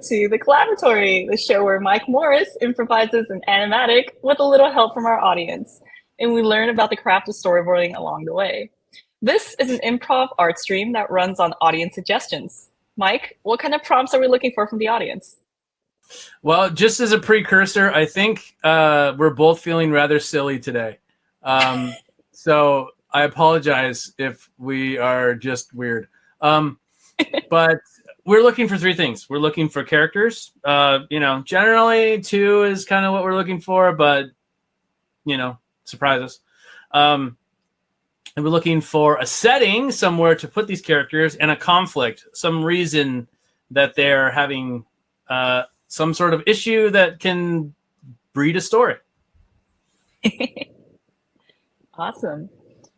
to the Collaboratory, the show where Mike Morris improvises an animatic with a little help from our audience, and we learn about the craft of storyboarding along the way. This is an improv art stream that runs on audience suggestions. Mike, what kind of prompts are we looking for from the audience? Well, just as a precursor, I think we're both feeling rather silly today. So I apologize if we are just weird. But we're looking for three things. We're looking for characters. Generally 2 is kind of what we're looking for, but, surprise us. And we're looking for a setting somewhere to put these characters and a conflict, some reason that they're having some sort of issue that can breed a story. Awesome.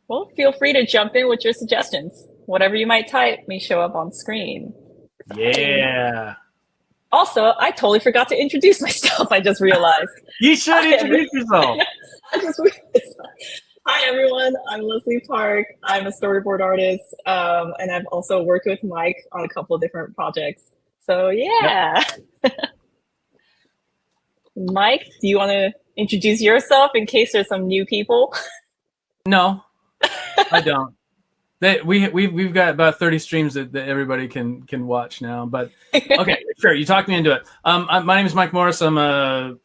Well, feel free to jump in with your suggestions. Whatever you might type may show up on screen. Yeah. Also, I totally forgot to introduce myself. I just realized. You should introduce yourself. I just realized. Hi, everyone. I'm Leslie Park. I'm a storyboard artist, and I've also worked with Mike on a couple of different projects. So, yeah. Yep. Mike, do you want to introduce yourself in case there's some new people? No, I don't. We've got about 30 streams that everybody can watch now. But okay, sure. You talked me into it. My name is Mike Morris. I'm a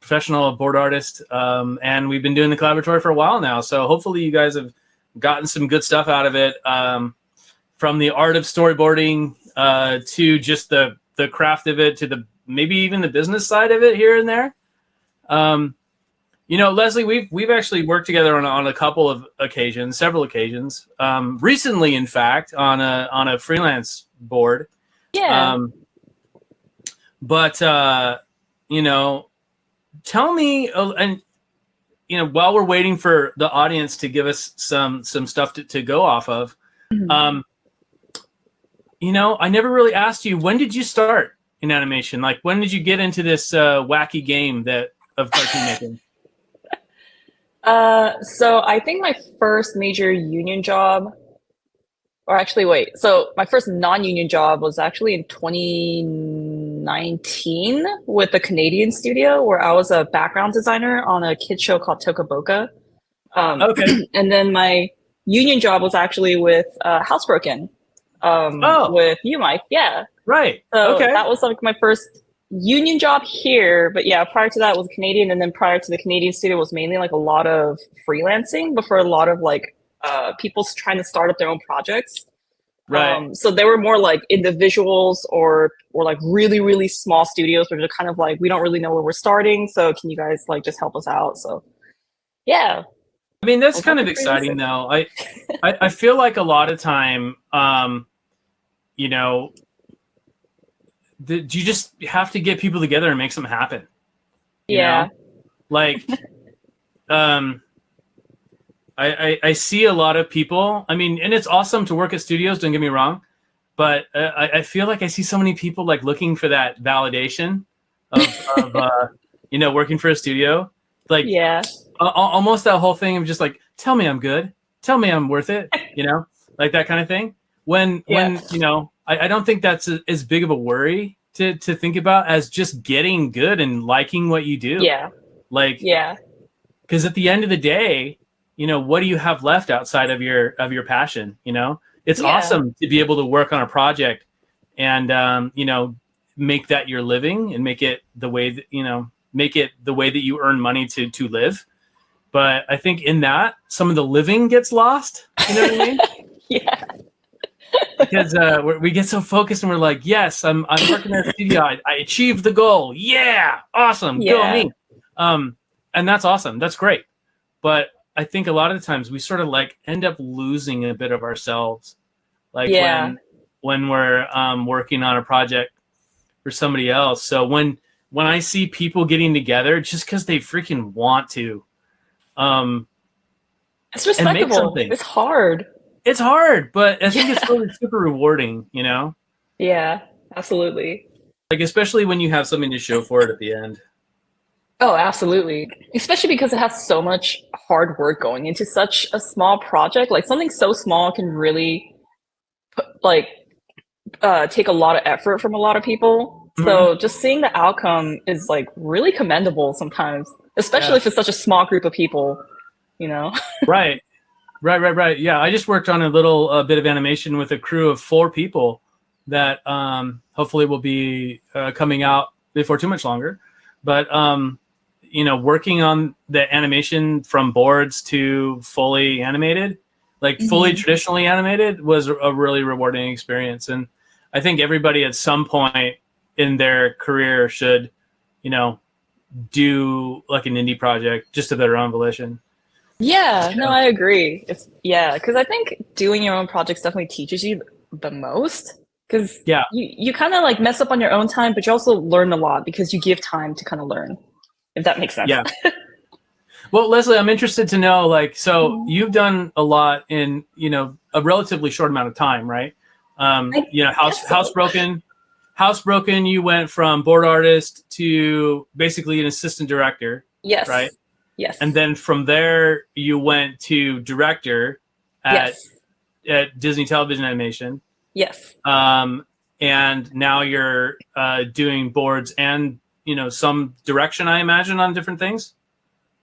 professional board artist, and we've been doing the Collaboratory for a while now. So hopefully you guys have gotten some good stuff out of it, from the art of storyboarding to just the craft of it, to the maybe even the business side of it here and there. Leslie, we've actually worked together on a couple of occasions, several occasions. Recently, in fact, on a freelance board. Yeah. Tell me, and while we're waiting for the audience to give us some stuff to go off of, I never really asked you, when did you start in animation? Like, when did you get into this wacky game of cartoon making? So I think my first major union job, or actually, wait. So my first non-union job was actually in 2019 with a Canadian studio where I was a background designer on a kid show called Tokaboka. Okay. And then my union job was actually with Housebroken, with you, Mike. Yeah. Right. So okay. That was like my first union job here. But yeah, prior to that was Canadian. And then prior to the Canadian studio was mainly like a lot of freelancing, but for a lot of like people trying to start up their own projects. Right. So they were more like individuals or like really, really small studios where they're kind of like, we don't really know where we're starting. So can you guys like just help us out? So yeah. I mean, that's kind of exciting though. I feel like a lot of time, you just have to get people together and make something happen. You know? Like, I see a lot of people. I mean, and it's awesome to work at studios, don't get me wrong, but I feel like I see so many people like looking for that validation of working for a studio. Like, almost that whole thing of just like, tell me I'm good, tell me I'm worth it, like that kind of thing. When I don't think that's as big of a worry to think about as just getting good and liking what you do. Yeah. Like, because at the end of the day, what do you have left outside of your passion? It's awesome to be able to work on a project and, make that your living and make it the way that, you earn money to live. But I think in that some of the living gets lost. You know what I mean? Yeah. Because we get so focused and we're like, yes, I'm working at a studio. I achieved the goal. Yeah. Awesome. Go me. And that's awesome. That's great. But I think a lot of the times we sort of like end up losing a bit of ourselves. Like when we're working on a project for somebody else. So when I see people getting together just because they freaking want to, it's respectable. It's hard. It's hard, but I think it's really super rewarding, Yeah, absolutely. Like, especially when you have something to show for it at the end. Oh, absolutely. Especially because it has so much hard work going into such a small project. Like something so small can really take a lot of effort from a lot of people. So just seeing the outcome is like really commendable sometimes, especially if it's such a small group of people, you know? Right. Yeah, I just worked on a little bit of animation with a crew of 4 people that hopefully will be coming out before too much longer. But you know, working on the animation from boards to fully animated, like fully traditionally animated, was a really rewarding experience. And I think everybody at some point in their career should, you know, do like an indie project just of their own volition. Yeah, no, I agree. Because I think doing your own projects definitely teaches you the most. Because Yeah. you kind of like mess up on your own time, but you also learn a lot because you give time to kind of learn, if that makes sense. Yeah. Well, Leslie, I'm interested to know, like, so you've done a lot in, you know, a relatively short amount of time, right? You know, Housebroken, you went from board artist to basically an assistant director. Yes. Right? Yes. And then from there, you went to director at Disney Television Animation. Yes. And now you're doing boards and, you know, some direction, I imagine, on different things.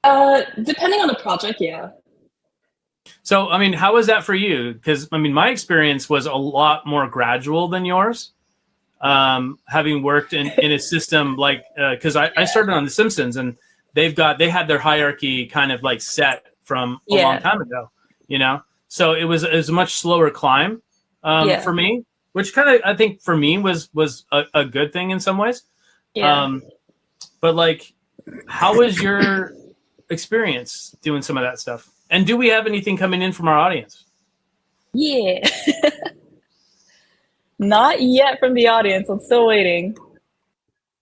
Depending on the project, yeah. So, I mean, how was that for you? Because, I mean, my experience was a lot more gradual than yours. Having worked in a system like, because I started on The Simpsons, and they had their hierarchy kind of like set from a long time ago, you know? So it was a much slower climb for me, which kind of, I think for me was a good thing in some ways. Yeah. But like, how was your experience doing some of that stuff? And do we have anything coming in from our audience? Yeah. Not yet from the audience. I'm still waiting.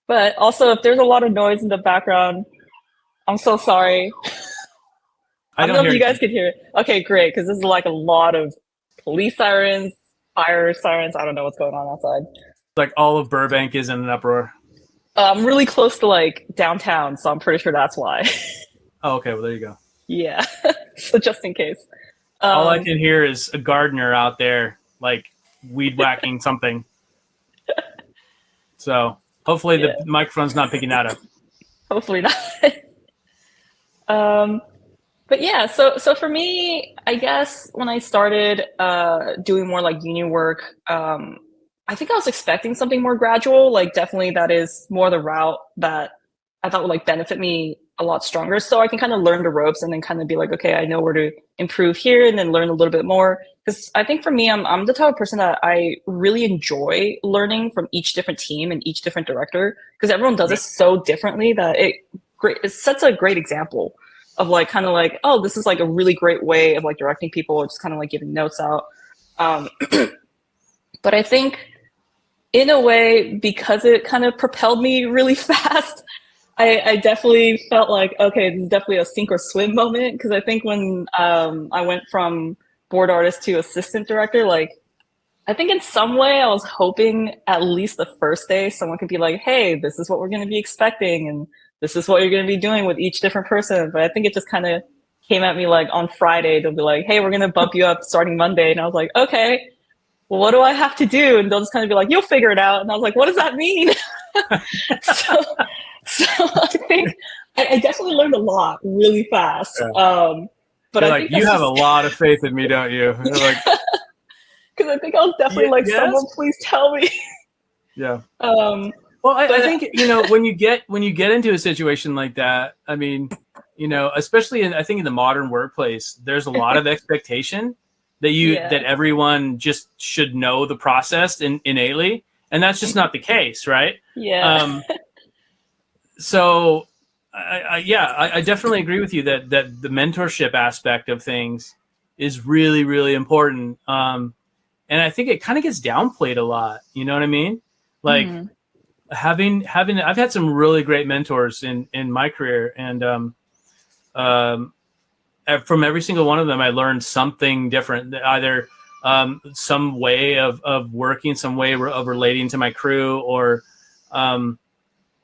But also, if there's a lot of noise in the background, I'm so sorry. I don't know if you guys could hear it. Okay, great, because this is like a lot of police sirens, fire sirens. I don't know what's going on outside. Like all of Burbank is in an uproar. I'm really close to like downtown, so I'm pretty sure that's why. Oh, okay. Well, there you go. Yeah. So just in case. All I can hear is a gardener out there, like weed whacking something. So hopefully the microphone's not picking that up. Hopefully not. But yeah, so for me, I guess when I started doing more like union work, I think I was expecting something more gradual. Like definitely that is more the route that I thought would like benefit me a lot stronger. So I can kind of learn the ropes and then kind of be like, okay, I know where to improve here, and then learn a little bit more. Because I think for me, I'm the type of person that I really enjoy learning from each different team and each different director, because everyone does it so differently that it sets a great example of like kind of like, oh, this is like a really great way of like directing people, or just kind of like giving notes out. But I think in a way, because it kind of propelled me really fast, I definitely felt like, okay, this is definitely a sink or swim moment. Because I think when I went from board artist to assistant director, like I think in some way I was hoping at least the first day someone could be like, hey, this is what we're going to be expecting, and this is what you're going to be doing with each different person. But I think it just kind of came at me like on Friday, they'll be like, hey, we're going to bump you up starting Monday. And I was like, okay, well, what do I have to do? And they'll just kind of be like, you'll figure it out. And I was like, what does that mean? So I think I definitely learned a lot really fast. But You're I like, think you have a lot of faith in me, don't you? You're like, because I think I was definitely like, someone please tell me. Yeah. Well, I think, you know, when you get into a situation like that, I mean, you know, especially I think in the modern workplace, there's a lot of expectation that that everyone just should know the process innately, and that's just not the case, right? Yeah. So I definitely agree with you that the mentorship aspect of things is really, really important. And I think it kind of gets downplayed a lot. You know what I mean? Like having I've had some really great mentors in my career, and from every single one of them, I learned something different. Either some way of working, some way of relating to my crew, or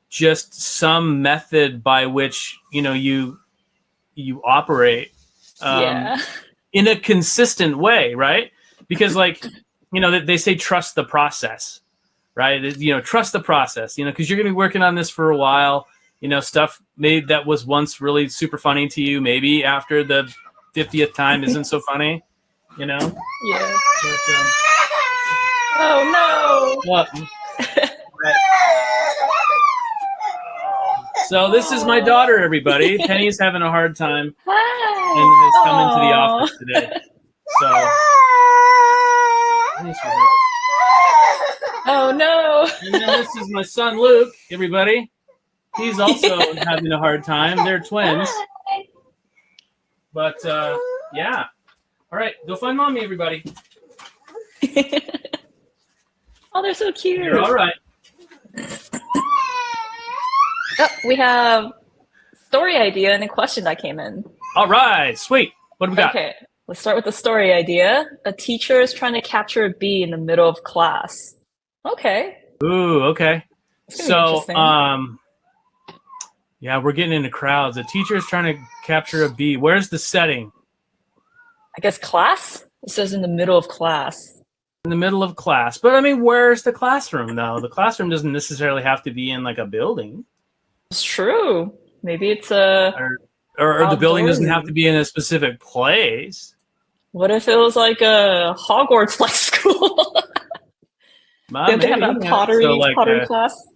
just some method by which, you know, you operate in a consistent way, right? Because, like, you know, they say trust the process. right? Trust the process, because you're going to be working on this for a while. Stuff made that was once really super funny to you, maybe after the 50th time isn't so funny, Yeah. But, oh, no. What? Right. So this is my daughter, everybody. Penny's having a hard time and has come into the office today. So, oh no! And then this is my son Luke, everybody. He's also having a hard time. They're twins. But yeah. All right, go find mommy, everybody. Oh, they're so cute. You're all right. Oh, we have story idea and a question that came in. All right, sweet. What do we got? Okay, let's start with the story idea. A teacher is trying to capture a bee in the middle of class. Okay. Ooh, okay. So, interesting. yeah, we're getting into crowds. A teacher is trying to capture a bee. Where's the setting? I guess class? It says in the middle of class. In the middle of class. But, I mean, where's the classroom, though? The classroom doesn't necessarily have to be in, like, a building. It's true. Maybe it's a... Or the building doesn't have to be in a specific place. What if it was like a Hogwarts-like school? Did they have that pottery class?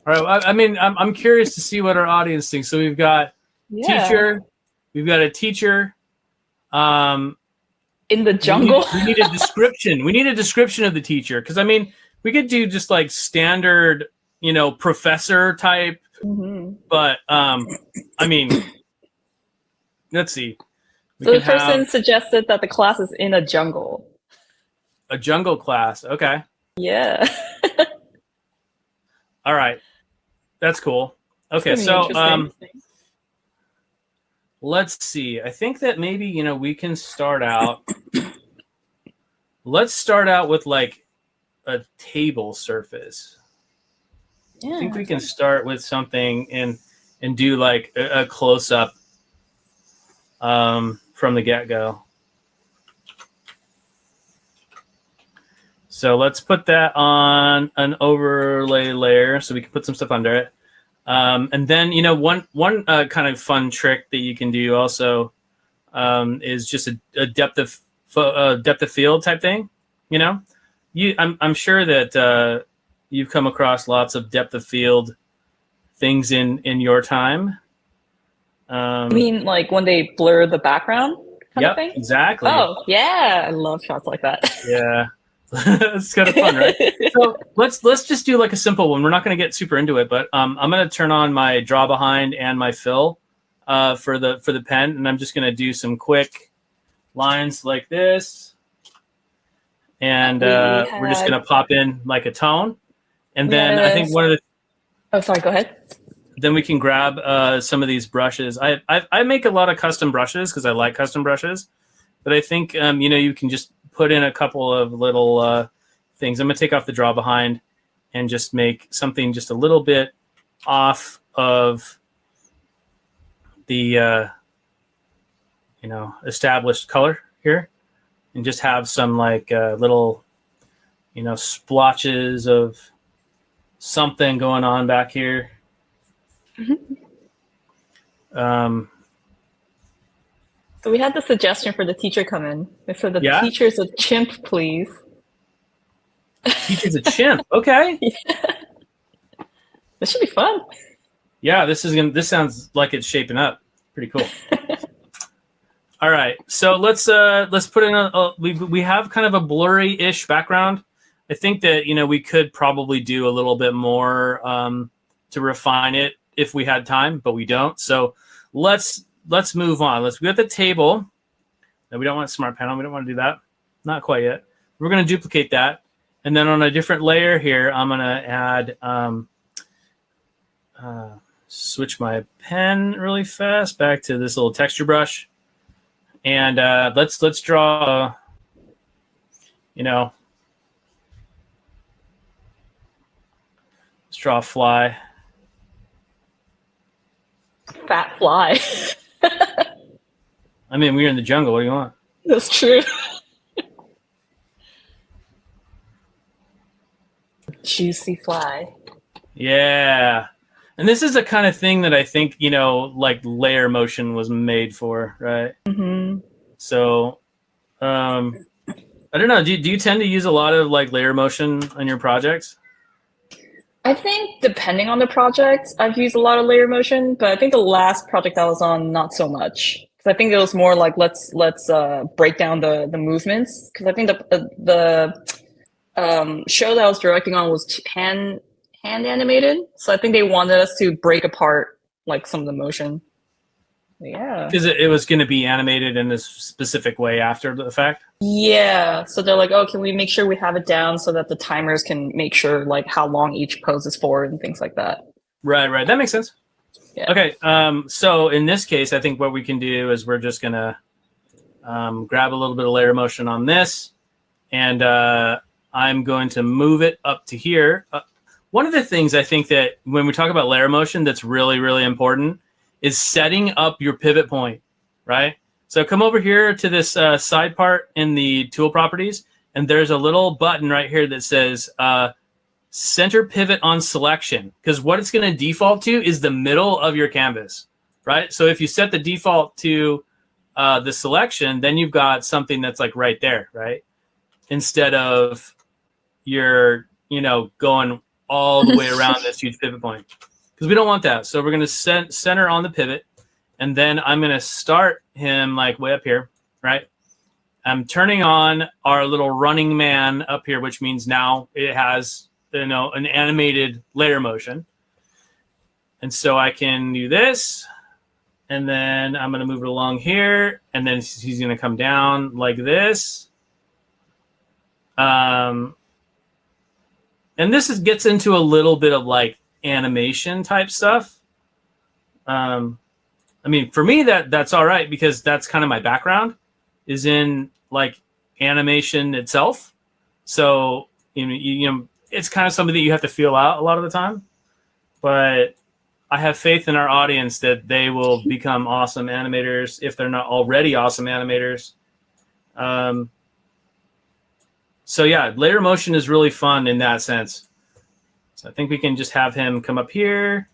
All right. I mean, I'm curious to see what our audience thinks. So we've got teacher. We've got a teacher. In the jungle. We need a description. We need a description of the teacher. Because, I mean, we could do just like standard, professor type. Mm-hmm. But, I mean, let's see. So the person suggested that the class is in a jungle. A jungle class. Okay. Yeah. All right. That's cool. Okay. So, let's see. I think that maybe, we can start out. Let's start out with like a table surface. Yeah. I think we can start with something and do like a close up from the get-go. So let's put that on an overlay layer so we can put some stuff under it. And then, one kind of fun trick that you can do also is just a depth of field type thing. I'm sure that you've come across lots of depth of field things in your time. You mean like when they blur the background kind of thing? Exactly. Oh, yeah. I love shots like that. Yeah. It's kind of fun, right? So let's just do like a simple one. We're not going to get super into it, but I'm going to turn on my draw behind and my fill for the pen, and I'm just going to do some quick lines like this, and we're just going to pop in like a tone, and then I think one of the. Oh, sorry. Go ahead. Then we can grab some of these brushes. I make a lot of custom brushes because I like custom brushes, but I think you can just put in a couple of little things. I'm going to take off the draw behind and just make something just a little bit off of the, established color here, and just have some like little, splotches of something going on back here. Mm-hmm. So we had the suggestion for the teacher come in. They said the teacher's a chimp, please. Teacher's a chimp. Okay. Yeah. This should be fun. Yeah, this sounds like it's shaping up. Pretty cool. All right. So let's put in we have kind of a blurry-ish background. I think that we could probably do a little bit more to refine it if we had time, but we don't. So let's move on. We got the table. No, we don't want smart panel. We don't want to do that. Not quite yet. We're going to duplicate that. And then on a different layer here, I'm going to add, switch my pen really fast back to this little texture brush. And let's draw, let's draw a fly. Fat fly. I mean, we're in the jungle. What do you want? That's true. juicy fly. Yeah. And this is the kind of thing that I think, you know, like layer motion was made for, right? Mm-hmm. So, I don't know. Do you tend to use a lot of like layer motion on your projects? I think depending on the project, I've used a lot of layer motion, but I think the last project I was on, not so much. Because I think it was more like let's break down the movements. Because I think the show that I was directing on was hand animated, so I think they wanted us to break apart like some of the motion. Yeah. Because it was going to be animated in this specific way after the fact. Yeah. So they're like, oh, can we make sure we have it down so that the timers can make sure like how long each pose is for and things like that. Right. That makes sense. Yeah. Okay. So in this case, I think what we can do is we're just going to grab a little bit of layer motion on this, and I'm going to move it up to here. One of the things I think that when we talk about layer motion that's really, really important is setting up your pivot point, right? So come over here to this side part in the tool properties, and there's a little button right here that says center pivot on selection, because what it's going to default to is the middle of your canvas, right? So if you set the default to the selection, then you've got something that's like right there, right? Instead of you're, you know, going all the way around this huge pivot point, because we don't want that. So we're going to center on the pivot, and then I'm going to start him like way up here, right? I'm turning on our little running man up here, which means now it has, you know, an animated layer motion. And so I can do this, and then I'm going to move it along here, and then he's going to come down like this. And this gets into a little bit of like animation type stuff. I mean, for me, that's all right, because that's kind of my background is in like animation itself. So, you know, it's kind of something that you have to feel out a lot of the time. But I have faith in our audience that they will become awesome animators if they're not already awesome animators. So yeah, layer motion is really fun in that sense. So I think we can just have him come up here,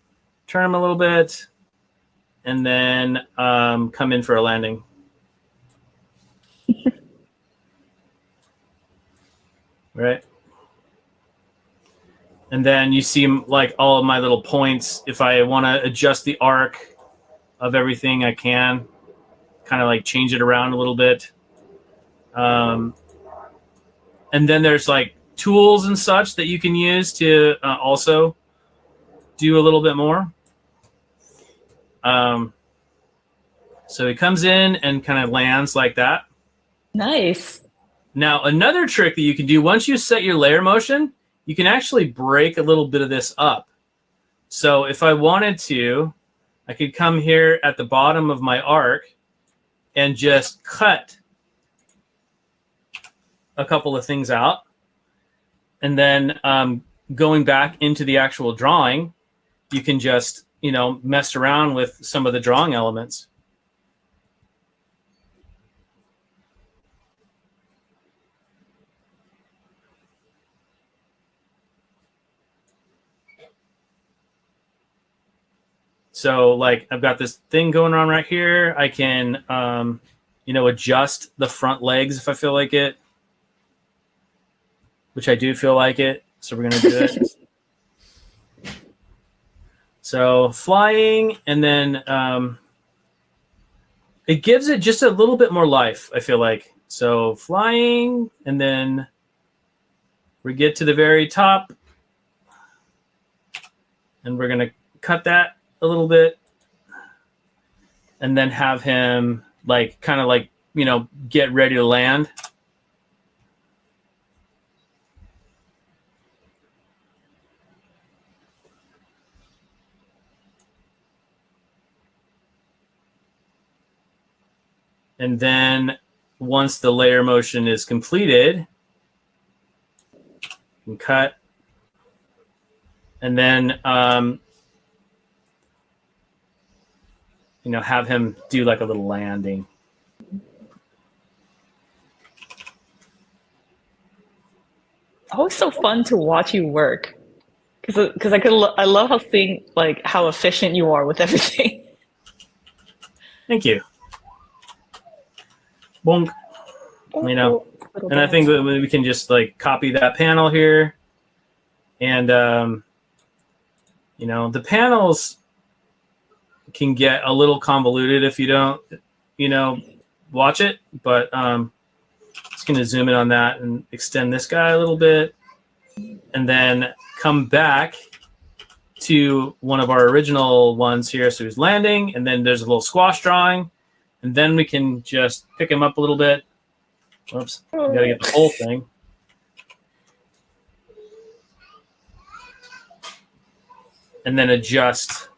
turn him a little bit, and then come in for a landing. Right. And then you see like all of my little points. If I want to adjust the arc of everything, I can kind of like change it around a little bit. And then there's like tools and such that you can use to also do a little bit more. So he comes in and kind of lands like that. Nice. Now, another trick that you can do once you set your layer motion, you can actually break a little bit of this up. So if I wanted to, I could come here at the bottom of my arc and just cut a couple of things out. And then going back into the actual drawing, you can just, you know, mess around with some of the drawing elements. So like I've got this thing going on right here. I can, you know, adjust the front legs if I feel like it, which I do feel like it. So we're going to do it. So flying, and then it gives it just a little bit more life, I feel like. So flying, and then we get to the very top, and we're going to cut that a little bit, and then have him like kind of like, you know, get ready to land. And then once the layer motion is completed, you can cut, and then you know, have him do like a little landing. always so fun to watch you work because I love how seeing like how efficient you are with everything. Thank you. Bonk. You know, Little and I think dance. that we can just like copy that panel here, and you know, the panels can get a little convoluted if you don't, you know, watch it. But just gonna zoom in on that and extend this guy a little bit, and then come back to one of our original ones here. So he's landing, and then there's a little squash drawing, and then we can just pick him up a little bit. Whoops, we gotta get the whole thing. And then adjust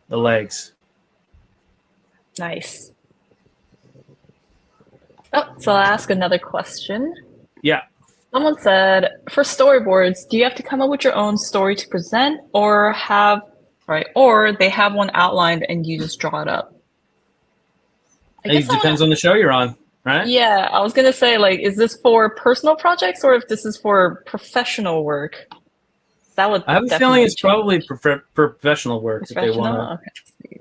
the legs. Nice. Oh, so I'll ask another question. Yeah. Someone said, for storyboards, do you have to come up with your own story to present, or they have one outlined and you just draw it up? It depends on the show you're on, right? Yeah, I was gonna say, like, is this for personal projects or if this is for professional work? That would I have a feeling it's probably professional work if they want to. Okay.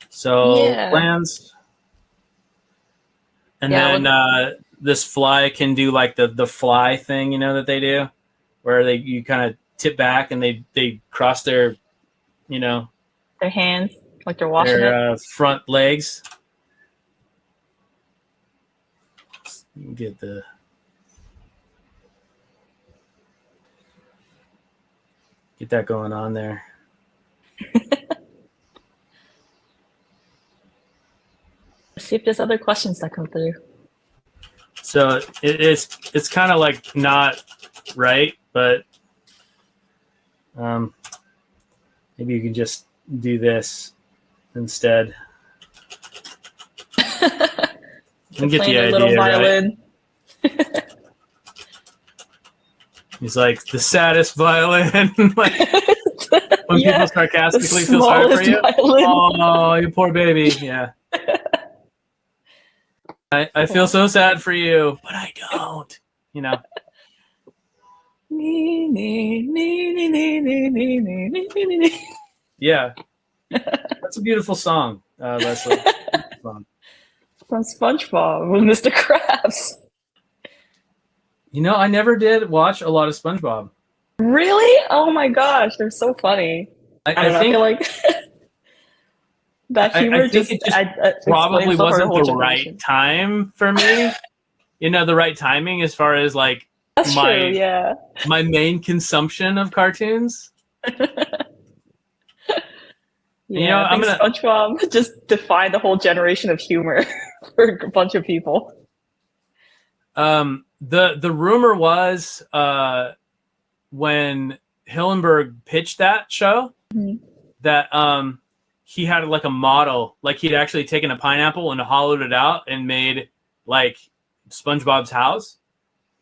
So Yeah. plans, and then this fly can do like the fly thing, you know, that they do, where you kind of tip back and they cross their, you know, their hands like they're washing their front legs. Get that going on there. Let's see if there's other questions that come through. So it's kind of like not right, but maybe you can just do this instead. And get the idea, little violin. Right? He's like the saddest violin. Like, when people sarcastically feel sorry for you. Violin. Oh, you poor baby. Yeah. I feel so sad for you, but I don't. You know. Yeah. That's a beautiful song, Leslie. From SpongeBob with Mr. Krabs. You know, I never did watch a lot of SpongeBob. Really? Oh my gosh, they're so funny. I don't know, I feel like that humor probably wasn't the right time for me. You know, the right timing as far as like true, yeah. My main consumption of cartoons. Yeah, you know, I think SpongeBob just defined the whole generation of humor for a bunch of people. The rumor was when Hillenburg pitched that show, that he had like a model, like he'd actually taken a pineapple and hollowed it out and made like SpongeBob's house.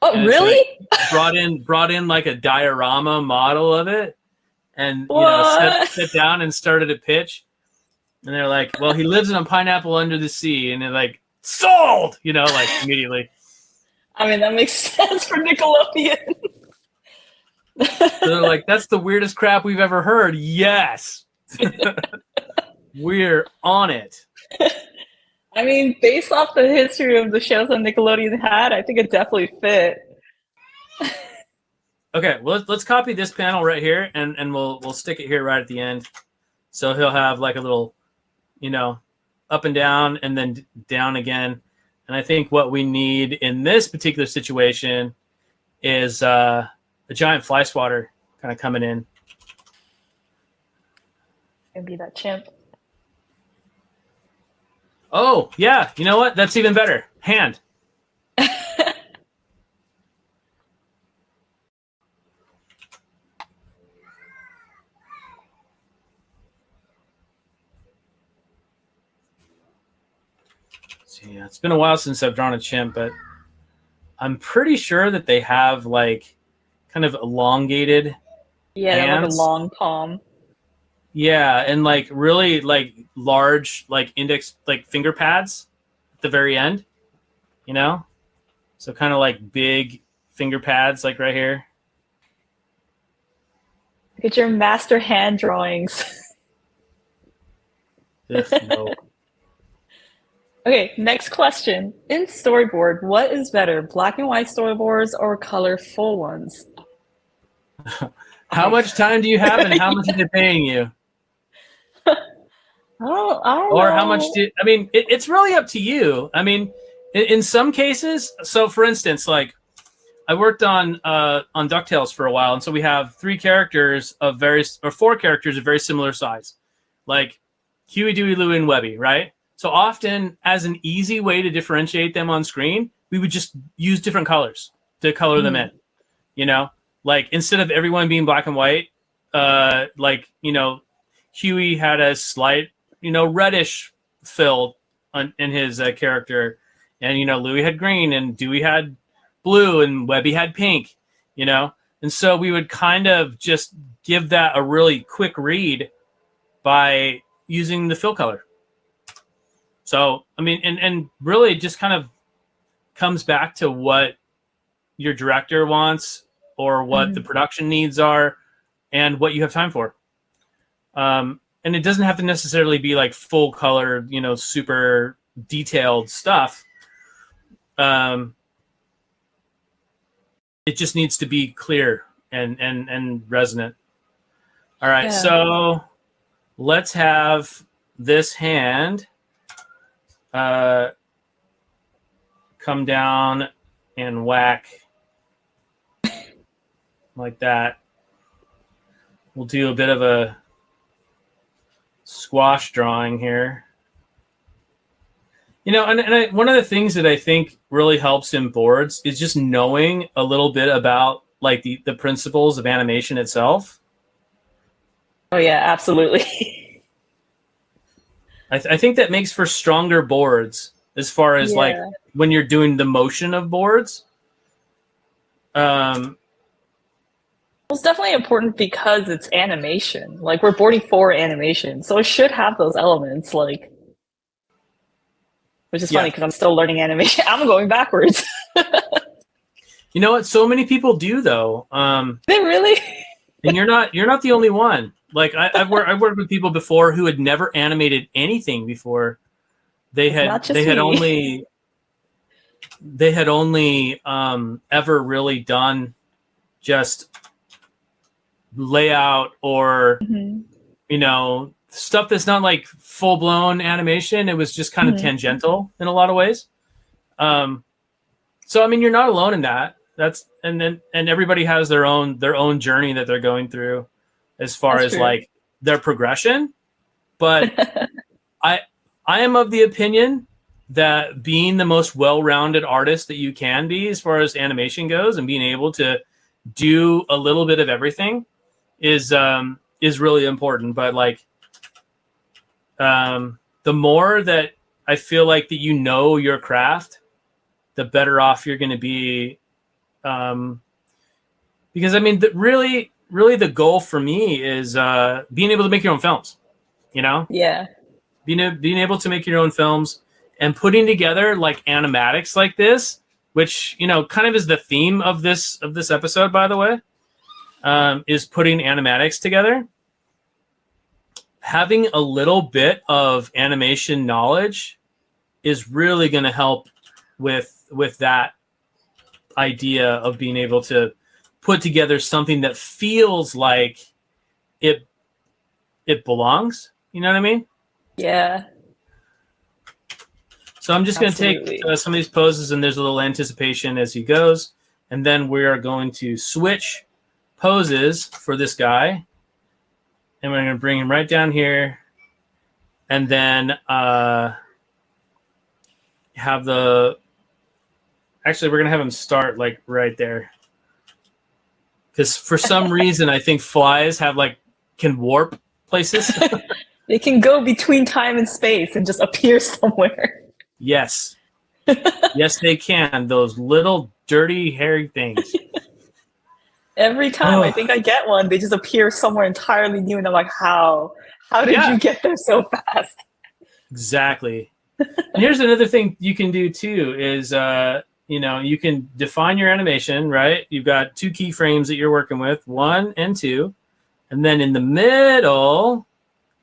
Oh, and really? So brought in like a diorama model of it. And you know, sit down and started a pitch, and they're like, "Well, he lives in a pineapple under the sea," and they're like, "Sold!" You know, like immediately. I mean, that makes sense for Nickelodeon. So they're like, "That's the weirdest crap we've ever heard." Yes, we're on it. I mean, based off the history of the shows that Nickelodeon had, I think it definitely fit. Okay, well, let's copy this panel right here, and we'll stick it here right at the end. So he'll have like a little, you know, up and down, and then down again. And I think what we need in this particular situation is a giant fly swatter kind of coming in. Gonna be that chimp. Oh, yeah. You know what? That's even better. Hand. Yeah, it's been a while since I've drawn a chimp, but I'm pretty sure that they have like kind of elongated hands. Like a long palm. Yeah, and like really like large like index like finger pads at the very end, you know? So kind of like big finger pads, like right here. Get your master hand drawings. Ugh, no. Okay, next question. In storyboard, what is better, black and white storyboards or colorful ones? How much time do you have, and how much are they paying you? I don't Or know. how much do I mean? It's really up to you. I mean, in some cases. So, for instance, like I worked on DuckTales for a while, and so we have 4 characters of very similar size, like Huey, Dewey, Louie, and Webby, right? So often, as an easy way to differentiate them on screen, we would just use different colors to color them in. You know, like instead of everyone being black and white, like, you know, Huey had a slight, you know, reddish fill in his character, and, you know, Louie had green, and Dewey had blue, and Webby had pink, you know? And so we would kind of just give that a really quick read by using the fill color. So, I mean, and really just kind of comes back to what your director wants, or what the production needs are, and what you have time for. And it doesn't have to necessarily be like full color, you know, super detailed stuff. It just needs to be clear and resonant. All right, so let's have this hand come down and whack like that. We'll do a bit of a squash drawing here. You know, and one of the things that I think really helps in boards is just knowing a little bit about like the principles of animation itself. Oh yeah, absolutely. I think that makes for stronger boards as far as like when you're doing the motion of boards. It's definitely important because it's animation. Like, we're boarding for animation, so it should have those elements, like, which is funny because I'm still learning animation. I'm going backwards. You know what? So many people do, though. They really? And you're not the only one. Like I've worked with people before who had never animated anything before. They had only ever really done just layout or you know, stuff that's not like full blown animation. It was just kind of tangential in a lot of ways. So I mean, you're not alone in that. And everybody has their own journey that they're going through as far as like their progression. But I am of the opinion that being the most well-rounded artist that you can be as far as animation goes, and being able to do a little bit of everything is really important. But like the more that I feel like that you know your craft, the better off you're going to be. Because I mean, really the goal for me is being able to make your own films, you know? Yeah. Being able to make your own films and putting together like animatics like this, which, you know, kind of is the theme of this episode, by the way, is putting animatics together. Having a little bit of animation knowledge is really going to help with that idea of being able to put together something that feels like it belongs. You know what I mean? Yeah. So I'm just going to take some of these poses, and there's a little anticipation as he goes, and then we are going to switch poses for this guy, and we're going to bring him right down here, and then have the. Actually, we're going to have him start like right there. Because for some reason, I think flies can warp places. They can go between time and space and just appear somewhere. Yes. Yes, they can. Those little dirty, hairy things. Every time I think I get one, they just appear somewhere entirely new. And I'm like, how did you get there so fast? Exactly. And here's another thing you can do too is you can define your animation, right? You've got 2 keyframes that you're working with, 1 and 2. And then in the middle,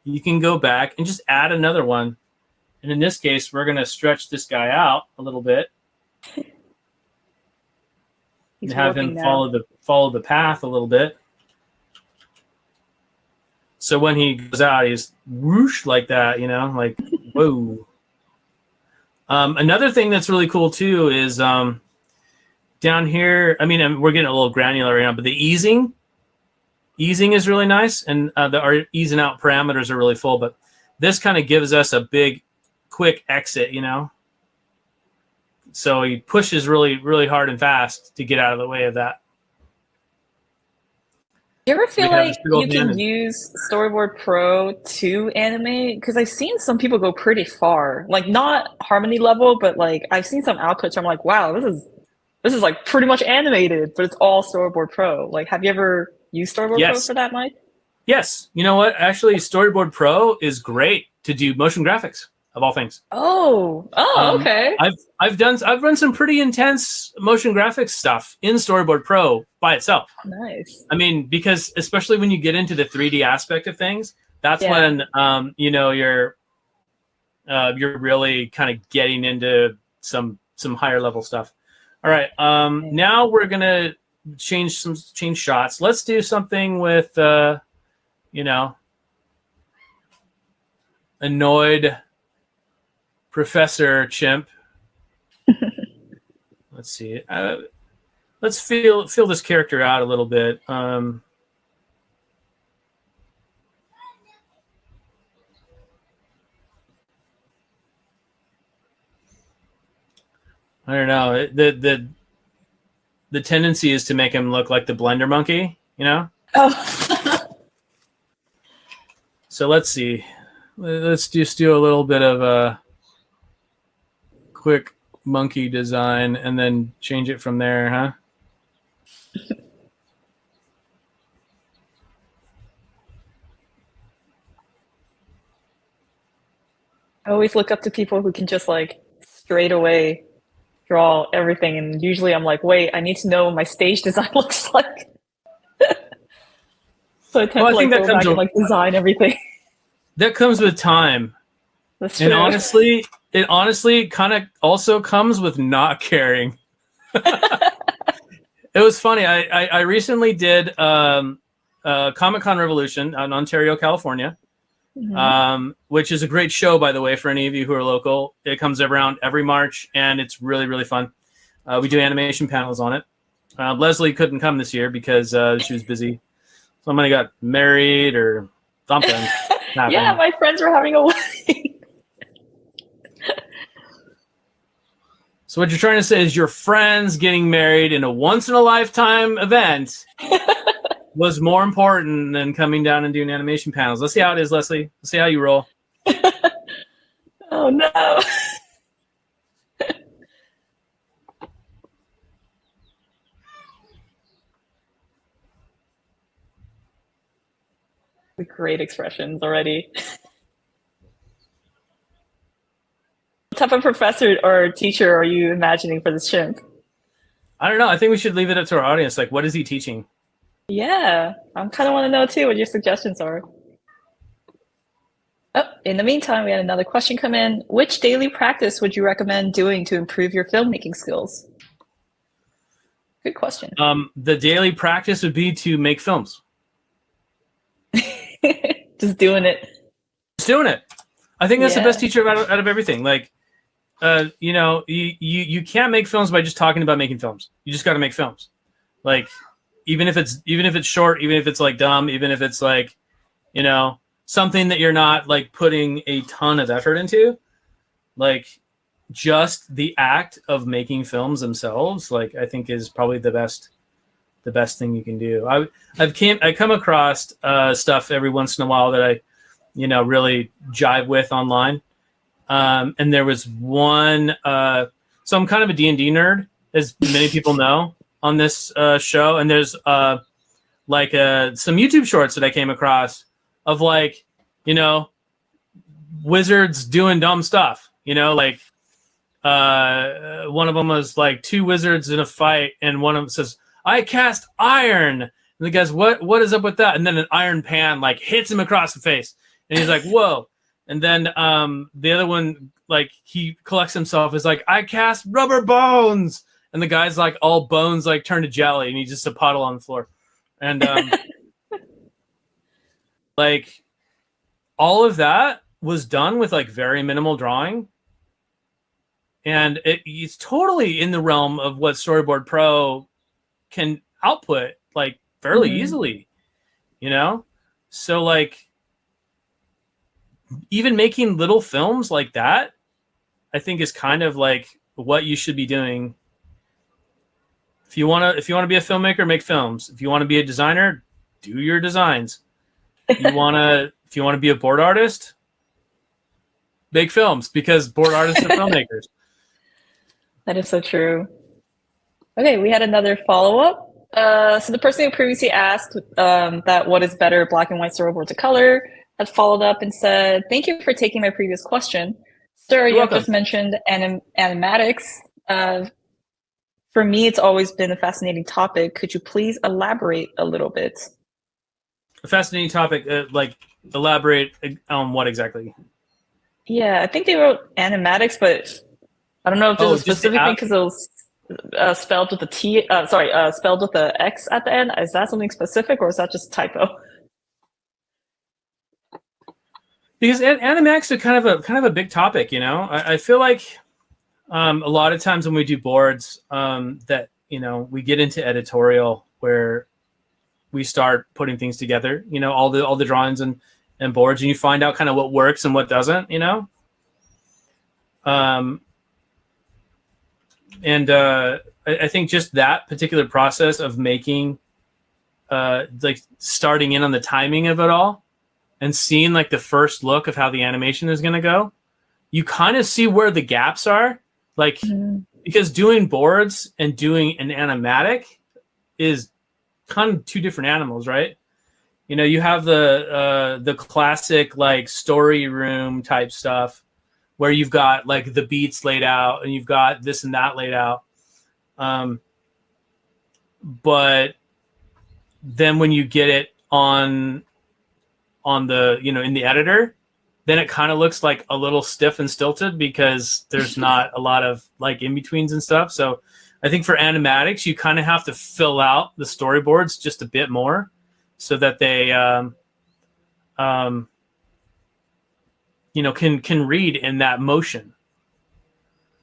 you can go back and just add another one. And in this case, we're going to stretch this guy out a little bit. And have him follow the path a little bit. So when he goes out, he's whoosh like that, like whoa. Another thing that's really cool too is down here. I mean, we're getting a little granular right now, but the easing is really nice, and our ease and out parameters are really full. But this kind of gives us a big, quick exit, So he pushes really, really hard and fast to get out of the way of that. Do you ever feel like you can use Storyboard Pro to animate? Because I've seen some people go pretty far, like not Harmony level, but like I've seen some outputs. I'm like, wow, this is like pretty much animated, but it's all Storyboard Pro. Like, have you ever used Storyboard Pro for that, Mike? Yes. You know what? Actually, Storyboard Pro is great to do motion graphics, of all things. Okay. I've run some pretty intense motion graphics stuff in Storyboard Pro by itself. Nice. I mean, because especially when you get into the 3D aspect of things, that's when you're really kind of getting into some higher level stuff. All right. Now we're gonna change shots. Let's do something with annoyed Professor Chimp. Let's see. Let's feel this character out a little bit. I don't know. The tendency is to make him look like the Blender monkey, Oh. So let's see. Let's just do a little bit of a quick monkey design and then change it from there, huh? I always look up to people who can just like straight away draw everything, and usually I'm like, wait, I need to know what my stage design looks like. So I tend to like go back and like design everything. That comes with time. That's true. And honestly, it kind of also comes with not caring. It was funny. I recently did Comic-Con Revolution in Ontario, California, which is a great show, by the way, for any of you who are local. It comes around every March, and it's really, really fun. We do animation panels on it. Leslie couldn't come this year because she was busy. Somebody got married or something. Yeah, my friends were having a wedding. So what you're trying to say is your friends getting married in a once-in-a-lifetime event was more important than coming down and doing animation panels. Let's see how it is, Leslie. Let's see how you roll. Oh, no. Great expressions already. What type of professor or teacher are you imagining for this chimp? I don't know. I think we should leave it up to our audience. Like, what is he teaching? Yeah, I kind of want to know too what your suggestions are. Oh, in the meantime, we had another question come in. Which daily practice would you recommend doing to improve your filmmaking skills? Good question. The daily practice would be to make films. Just doing it. Just doing it. I think that's the best teacher out of everything. Like, you can't make films by just talking about making films. You just got to make films. Like, even if it's short, even if it's like dumb, even if it's like, something that you're not like putting a ton of effort into, like just the act of making films themselves, like I think is probably the best thing you can do. I come across stuff every once in a while that I, really jive with online. And there was one, so I'm kind of a D&D nerd, as many people know on this show. And there's some YouTube shorts that I came across of wizards doing dumb stuff, one of them was like two wizards in a fight, and one of them says, "I cast iron," and the guy's, "What is up with that?" And then an iron pan like hits him across the face, and he's like, "Whoa!" And then the other one, like, he collects himself, is like, "I cast rubber bones," and the guy's like, all bones like turn to jelly, and he's just a puddle on the floor, and like all of that was done with like very minimal drawing. And it's totally in the realm of what Storyboard Pro can output like fairly easily, you know? So like even making little films like that, I think is kind of like what you should be doing. If you want to be a filmmaker, make films. If you want to be a designer, do your designs. If you want to be a board artist, make films, because board artists are filmmakers. That is so true. Okay, we had another follow-up. So the person who previously asked that what is better, black and white storyboard to color, had followed up and said, "Thank you for taking my previous question. Sir, you have just mentioned animatics. For me, it's always been a fascinating topic. Could you please elaborate a little bit?" A fascinating topic, like elaborate on what exactly? Yeah, I think they wrote animatics, but I don't know if this is specifically because it was spelled with a T. Spelled with the X at the end. Is that something specific, or is that just typo? Because animatics are kind of a big topic, you know. I feel like a lot of times when we do boards, that, you know, we get into editorial where we start putting things together, you know, all the drawings and boards, and you find out kind of what works and what doesn't, you know. I think just that particular process of making, like starting in on the timing of it all and seeing like the first look of how the animation is going to go, you kind of see where the gaps are. Like, because doing boards and doing an animatic is kind of two different animals, right? You know, you have the classic like story room type stuff where you've got like the beats laid out and you've got this and that laid out. But then when you get it on the, you know, in the editor, then it kind of looks like a little stiff and stilted because there's not a lot of like in-betweens and stuff. So I think for animatics, you kind of have to fill out the storyboards just a bit more so that they, you know, can read in that motion.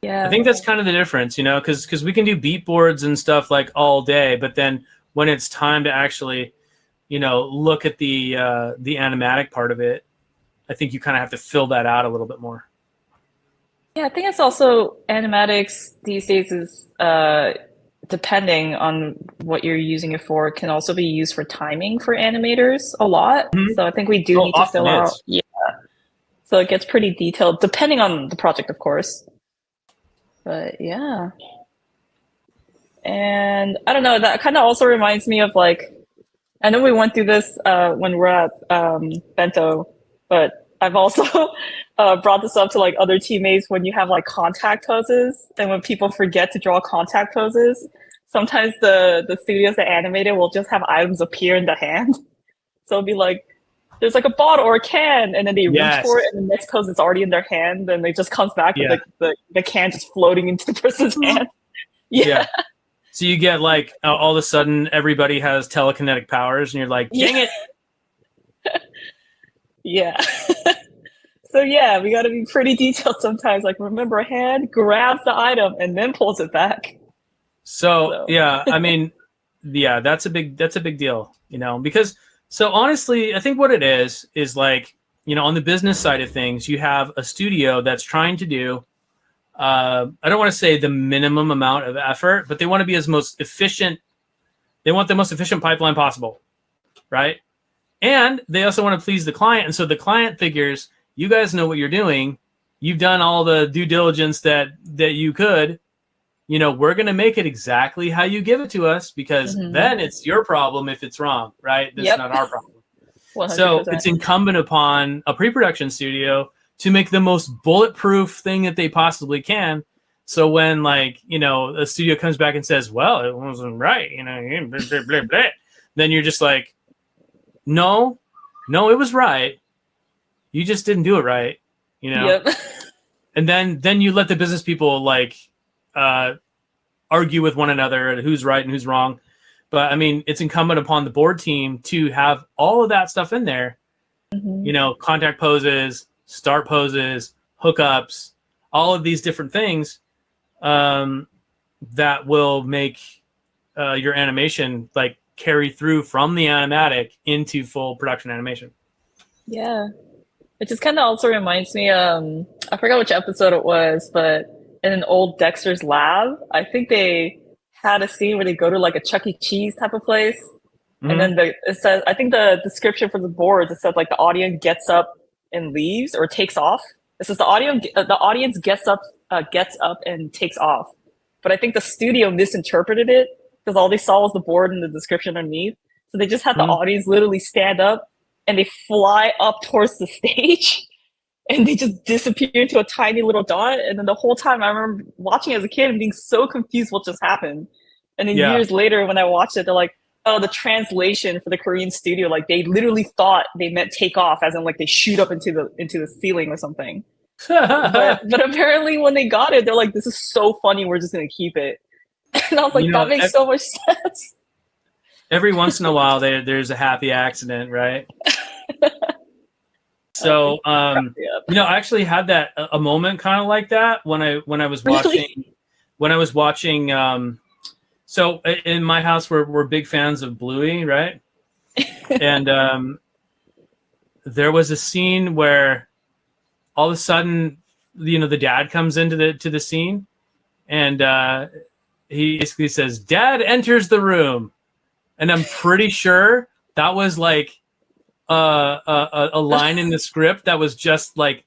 Yeah, I think that's kind of the difference, you know, because we can do beat boards and stuff like all day, but then when it's time to actually, you know, look at the animatic part of it, I think you kind of have to fill that out a little bit more. Yeah, I think it's also animatics these days is depending on what you're using it for, can also be used for timing for animators a lot. So I think we do need to fill out. Yeah. So it gets pretty detailed depending on the project, of course. But yeah. And I don't know, that kind of also reminds me of like, I know we went through this when we're at Bento, but I've also brought this up to like other teammates when you have like contact poses, and when people forget to draw contact poses, sometimes the studios that animate it will just have items appear in the hand. So it'll be like, there's like a bottle or a can, and then they reach for it, and the next pose is already in their hand, and it just comes back with the can just floating into the person's hand. Yeah. So you get like all of a sudden everybody has telekinetic powers, and you're like, dang it. Yeah. So yeah, we got to be pretty detailed sometimes. Like, remember, a hand grabs the item and then pulls it back. So yeah, I mean, yeah, that's a big deal, you know, because so honestly, I think what it is like, you know, on the business side of things, you have a studio that's trying to do, I don't want to say the minimum amount of effort, but they want to be as most efficient. They want the most efficient pipeline possible, right? And they also want to please the client. And so the client figures, you guys know what you're doing. You've done all the due diligence that you could. You know, we're going to make it exactly how you give it to us, because then it's your problem if it's wrong, right? That's not our problem. 100%. So it's incumbent upon a pre-production studio to make the most bulletproof thing that they possibly can, So when like, you know, a studio comes back and says, well, it wasn't right, you know, blah, blah, blah, blah, then you're just like, no, it was right. You just didn't do it right, you know? Yep. And then you let the business people like argue with one another and who's right and who's wrong. But I mean, it's incumbent upon the board team to have all of that stuff in there. You know, contact poses, start poses, hookups, all of these different things that will make your animation like carry through from the animatic into full production animation. Yeah. It just kind of also reminds me, I forgot which episode it was, but in an old Dexter's Lab, I think they had a scene where they go to like a Chuck E. Cheese type of place. And then it says, I think the description for the boards, it said like the audience gets up and leaves or takes off. It says the audience gets up and takes off. But I think the studio misinterpreted it because all they saw was the board and the description underneath. So they just had the audience literally stand up and they fly up towards the stage and they just disappear into a tiny little dot. And then the whole time I remember watching as a kid and being so confused what just happened. And then years later when I watched it, they're like, oh, the translation for the Korean studio, like they literally thought they meant take off, as in like they shoot up into the ceiling or something. but apparently when they got it, they're like, this is so funny, we're just gonna keep it. And I was like, you know, that makes so much sense. Every once in a while there's a happy accident, right? So you know, I actually had that a moment kind of like that when I was watching so in my house we're big fans of Bluey, right? And there was a scene where all of a sudden, you know, the dad comes into the scene and he basically says, "Dad enters the room." And I'm pretty sure that was like a line in the script that was just like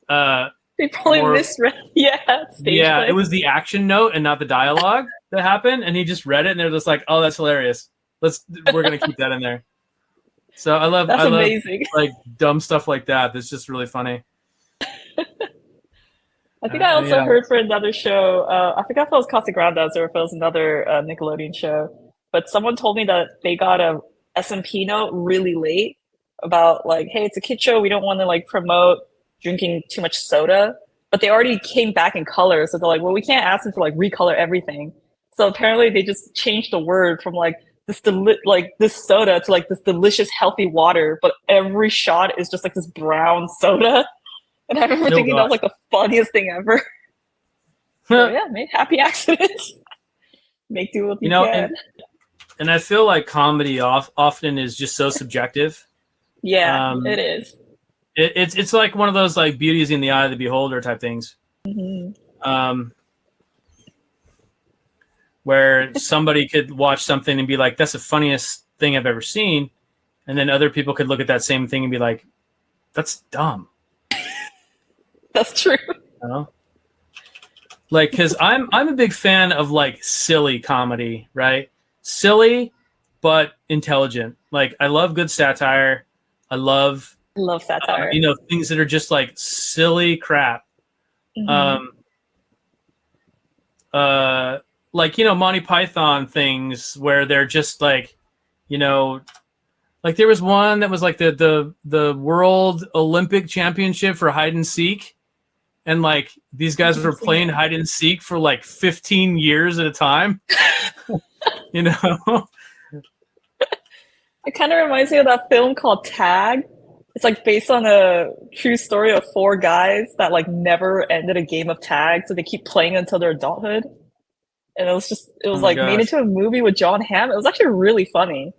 they probably misread. Yeah, play. It was the action note and not the dialogue that happened, and he just read it and they're just like, "Oh, that's hilarious. We're gonna keep that in there." So I love amazing. Like dumb stuff like that. That's just really funny. I think I also heard for another show. I forgot if it was Casa Grandes or if it was another Nickelodeon show. But someone told me that they got a SMP note really late about like, hey, it's a kid show. We don't want to like promote drinking too much soda. But they already came back in color. So they're like, well, we can't ask them to like recolor everything. So apparently they just changed the word from like this soda to like this delicious healthy water. But every shot is just like this brown soda. And I remember thinking that was like the funniest thing ever. So yeah, happy accidents. Make do with what you can. And I feel like comedy often is just so subjective. Yeah, it is. It's like one of those like beauty is in the eye of the beholder type things. Where somebody could watch something and be like, that's the funniest thing I've ever seen. And then other people could look at that same thing and be like, that's dumb. That's true. You know? Like, because I'm a big fan of like silly comedy, right? Silly, but intelligent. Like, I love good satire. I love satire. You know, things that are just like silly crap. Like, you know, Monty Python things where they're just like, you know, like there was one that was like the World Olympic Championship for hide and seek. And like these guys were playing hide and seek for like 15 years at a time. You know? It kind of reminds me of that film called Tag. It's like based on a true story of 4 guys that like never ended a game of tag, so they keep playing until their adulthood. And it was made into a movie with John Hamm. It was actually really funny.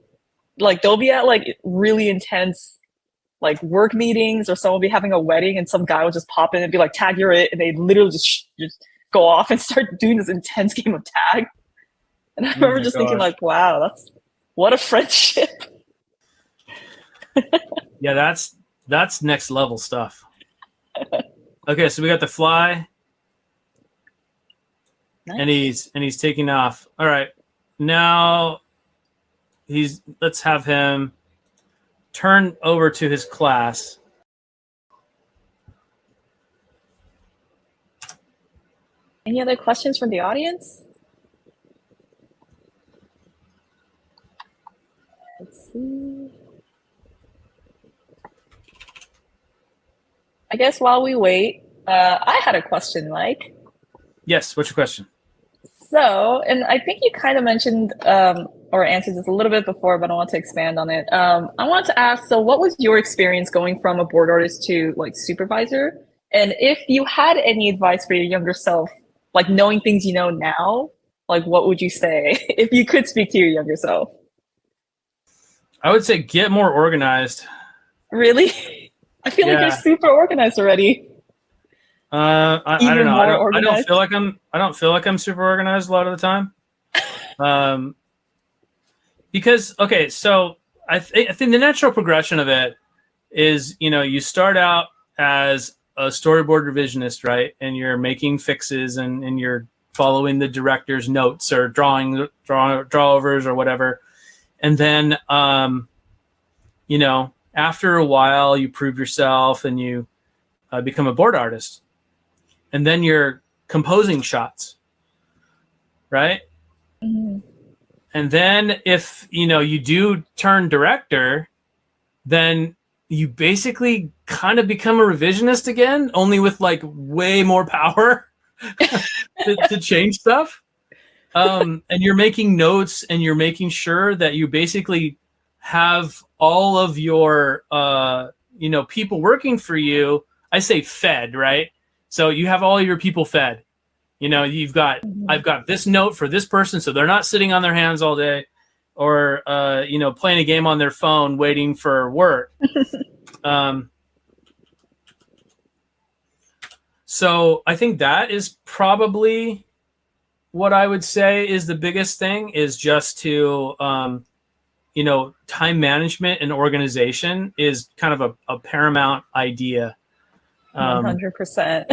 Like they'll be at like really intense like work meetings, or someone will be having a wedding and some guy will just pop in and be like, "Tag, you're it," and they literally just go off and start doing this intense game of tag. And I remember thinking like, wow, what a friendship. Yeah, that's next level stuff. Okay, so we got the fly. Nice. And he's taking off. All right. Now let's have him turn over to his class. Any other questions from the audience? Let's see. I guess while we wait, I had a question, Mike. Yes, what's your question? So, and I think you kind of mentioned or answered this a little bit before, but I want to expand on it. I wanted to ask, so what was your experience going from a board artist to like supervisor? And if you had any advice for your younger self, like knowing things you know now, like what would you say if you could speak to your younger self? I would say get more organized. Really? I feel like you're Yeah. super organized already. I don't Even know. more I don't organized. feel like I'm super organized a lot of the time. Because okay, so I think the natural progression of it is, you start out as a storyboard revisionist, right? And you're making fixes and you're following the director's notes or drawovers or whatever. And then after a while you prove yourself and you become a board artist. And then you're composing shots, right? Mm-hmm. And then if you do turn director, then you basically kind of become a revisionist again, only with like way more power to change stuff. And you're making notes and you're making sure that you basically have all of your people working for you. I say fed, right? So you have all your people fed. I've got this note for this person, so they're not sitting on their hands all day, or playing a game on their phone waiting for work. So I think that is probably what I would say is the biggest thing, is just to time management and organization is kind of a paramount idea. 100%.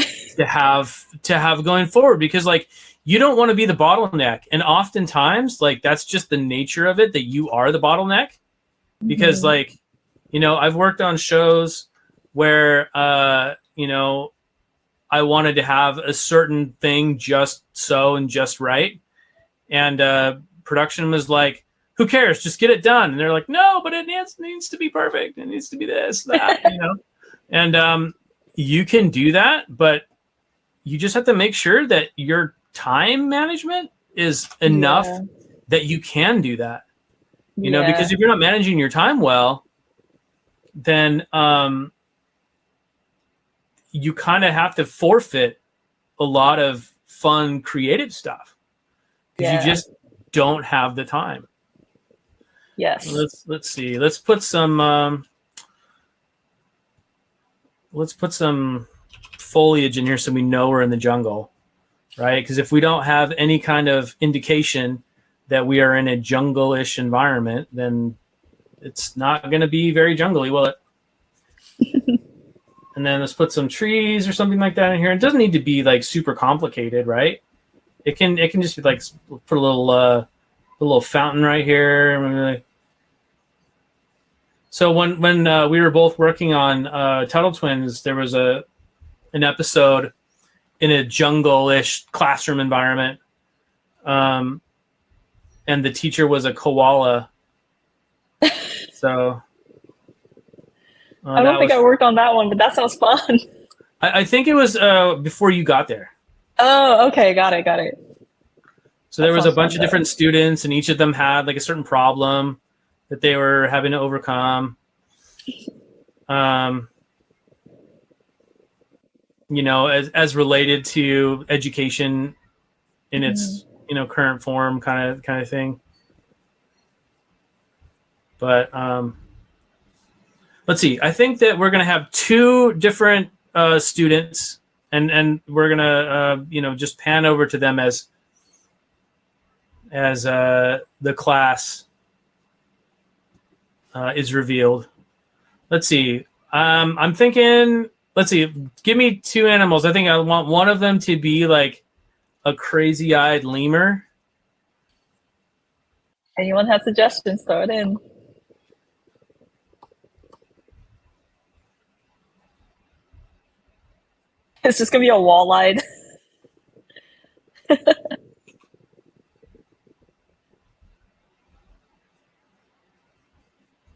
to have going forward, because like you don't want to be the bottleneck, and oftentimes like that's just the nature of it, that you are the bottleneck. Because like I've worked on shows where I wanted to have a certain thing just so and just right, and production was like, who cares, just get it done. And they're like, no, but it needs to be perfect, it needs to be this, that. And you can do that, but you just have to make sure that your time management is enough that you can do that. Because if you're not managing your time well, then you kind of have to forfeit a lot of fun creative stuff, because you just don't have the time. Yes. Let's see. Let's put some foliage in here so we know we're in the jungle, right? Because if we don't have any kind of indication that we are in a jungle-ish environment, then it's not going to be very jungly, will it? And then let's put some trees or something like that in here. It doesn't need to be like super complicated, right? It can just be like, put a little fountain right here. So when we were both working on Tuttle Twins, there was an episode in a jungle-ish classroom environment, and the teacher was a koala. So I don't think I worked on that one, but that sounds fun. I think it was before you got there. Oh, okay, got it. So there was a bunch of different students, and each of them had like a certain problem that they were having to overcome. As related to education in its current form, kind of thing. But let's see. I think that we're gonna have two different students, and we're gonna just pan over to them as the class is revealed. Let's see. I'm thinking. Let's see. Give me two animals. I think I want one of them to be like a crazy-eyed lemur. Anyone have suggestions? Throw it in. It's just gonna be a wall-eyed.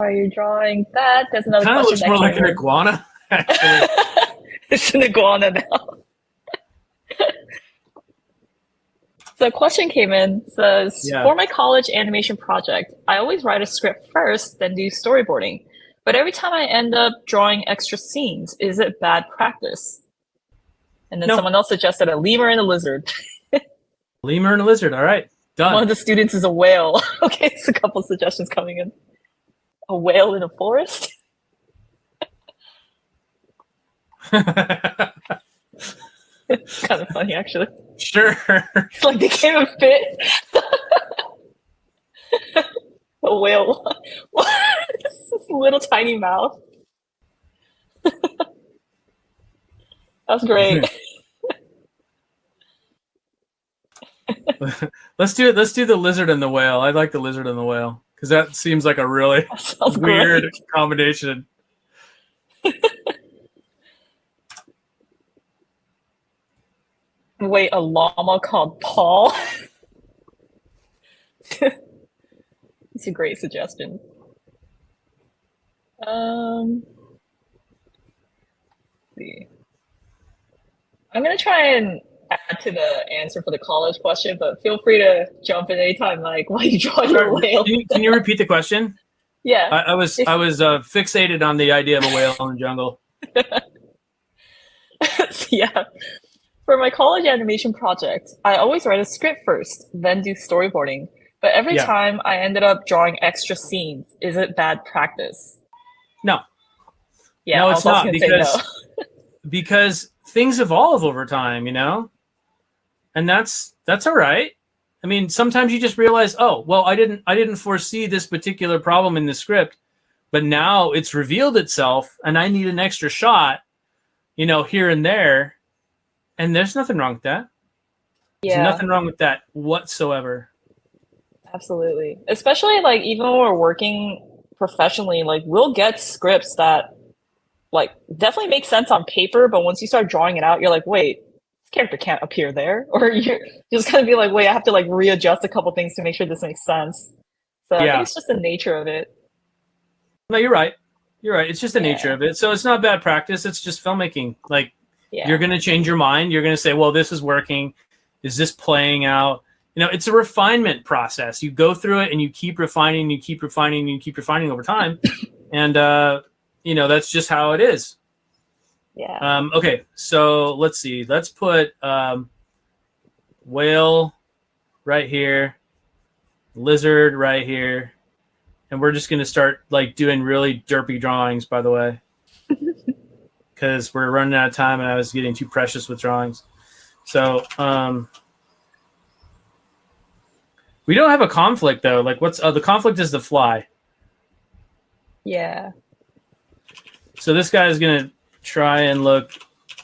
are you drawing that? There's another Kind of question looks more like came an in. iguana, actually. It's an iguana now. So a question came in, says, Yeah. for my college animation project, I always write a script first, then do storyboarding. But every time I end up drawing extra scenes, is it bad practice? And then No. someone else suggested a lemur and a lizard. Lemur and a lizard. All right. Done. One of the students is a whale. Okay, it's a couple suggestions coming in. A whale in a forest? It's kind of funny, actually. Sure. It's like they can't even fit. A whale. What? This little tiny mouth. That's great. Let's do the lizard and the whale. I like the lizard and the whale because that seems like a really weird combination. Wait, a llama called Paul? It's a great suggestion. Let's see. I'm gonna try and add to the answer for the college question, but feel free to jump in anytime. Like, why you draw your whale? Can you repeat the question? Yeah, I was fixated on the idea of a whale in the jungle. Yeah. For my college animation project, I always write a script first, then do storyboarding. But every time I ended up drawing extra scenes. Is it bad practice? No. Yeah, no, it's not because things evolve over time, you know, and that's all right. I mean, sometimes you just realize, oh, well, I didn't foresee this particular problem in the script, but now it's revealed itself, and I need an extra shot, you know, here and there. And there's nothing wrong with that. There's nothing wrong with that whatsoever. Absolutely. Especially like even when we're working professionally, like we'll get scripts that like definitely make sense on paper, but once you start drawing it out, you're like, wait, this character can't appear there. Or you're just gonna be like, wait, I have to like readjust a couple things to make sure this makes sense. So I think it's just the nature of it. No, you're right. You're right. It's just the nature of it. So it's not bad practice. It's just filmmaking. Like, you're going to change your mind. You're going to say, well, this is working. Is this playing out? You know, it's a refinement process. You go through it and you keep refining, you keep refining, you keep refining over time. And, you know, that's just how it is. Yeah. Okay, so let's see. Let's put whale right here, lizard right here. And we're just going to start like doing really derpy drawings, by the way. Because we're running out of time and I was getting too precious with drawings. So we don't have a conflict though. Like what's the conflict is the fly. Yeah. So this guy is going to try and look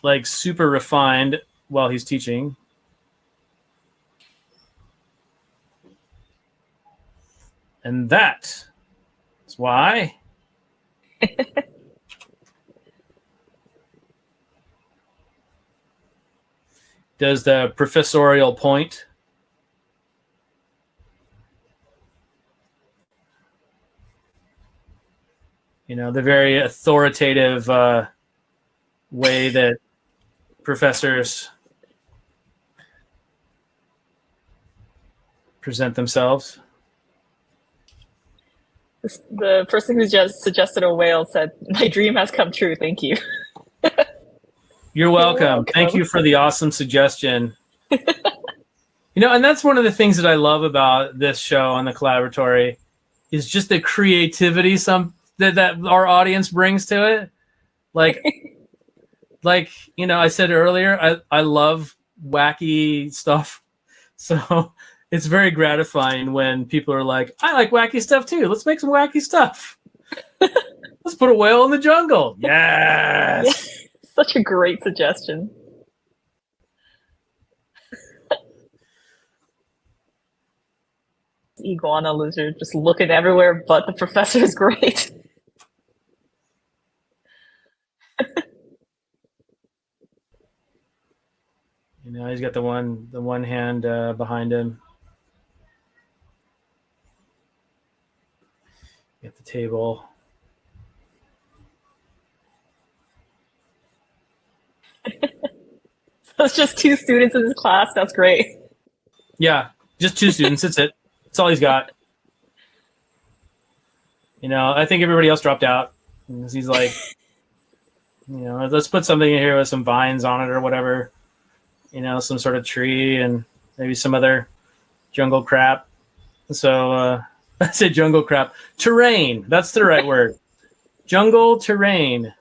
like super refined while he's teaching. And that is why does the professorial point. You know, the very authoritative way that professors present themselves. The person who just suggested a whale said, my dream has come true. Thank you. You're welcome. Thank you for the awesome suggestion. You know, and that's one of the things that I love about this show on the Collaboratory is just the creativity that our audience brings to it. Like, you know, I said earlier, I love wacky stuff. So it's very gratifying when people are like, I like wacky stuff too. Let's make some wacky stuff. Let's put a whale in the jungle. Yes. Such a great suggestion. Iguana lizard just looking everywhere, but the professor is great. You know, he's got the one hand behind him. You have to table. It's just 2 students in this class. That's great. Yeah, just 2 students. That's it. That's all he's got. I think everybody else dropped out. He's like, let's put something in here with some vines on it or whatever. Some sort of tree and maybe some other jungle crap. So I said jungle crap. Terrain. That's the right word. Jungle terrain.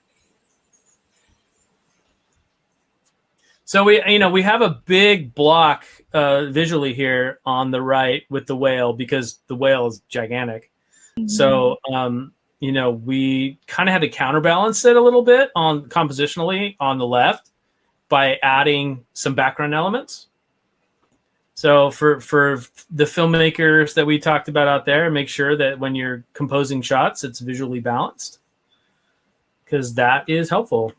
So we have a big block visually here on the right with the whale because the whale is gigantic. Mm-hmm. So we kind of had to counterbalance it a little bit compositionally on the left by adding some background elements. So for the filmmakers that we talked about out there, make sure that when you're composing shots, it's visually balanced because that is helpful.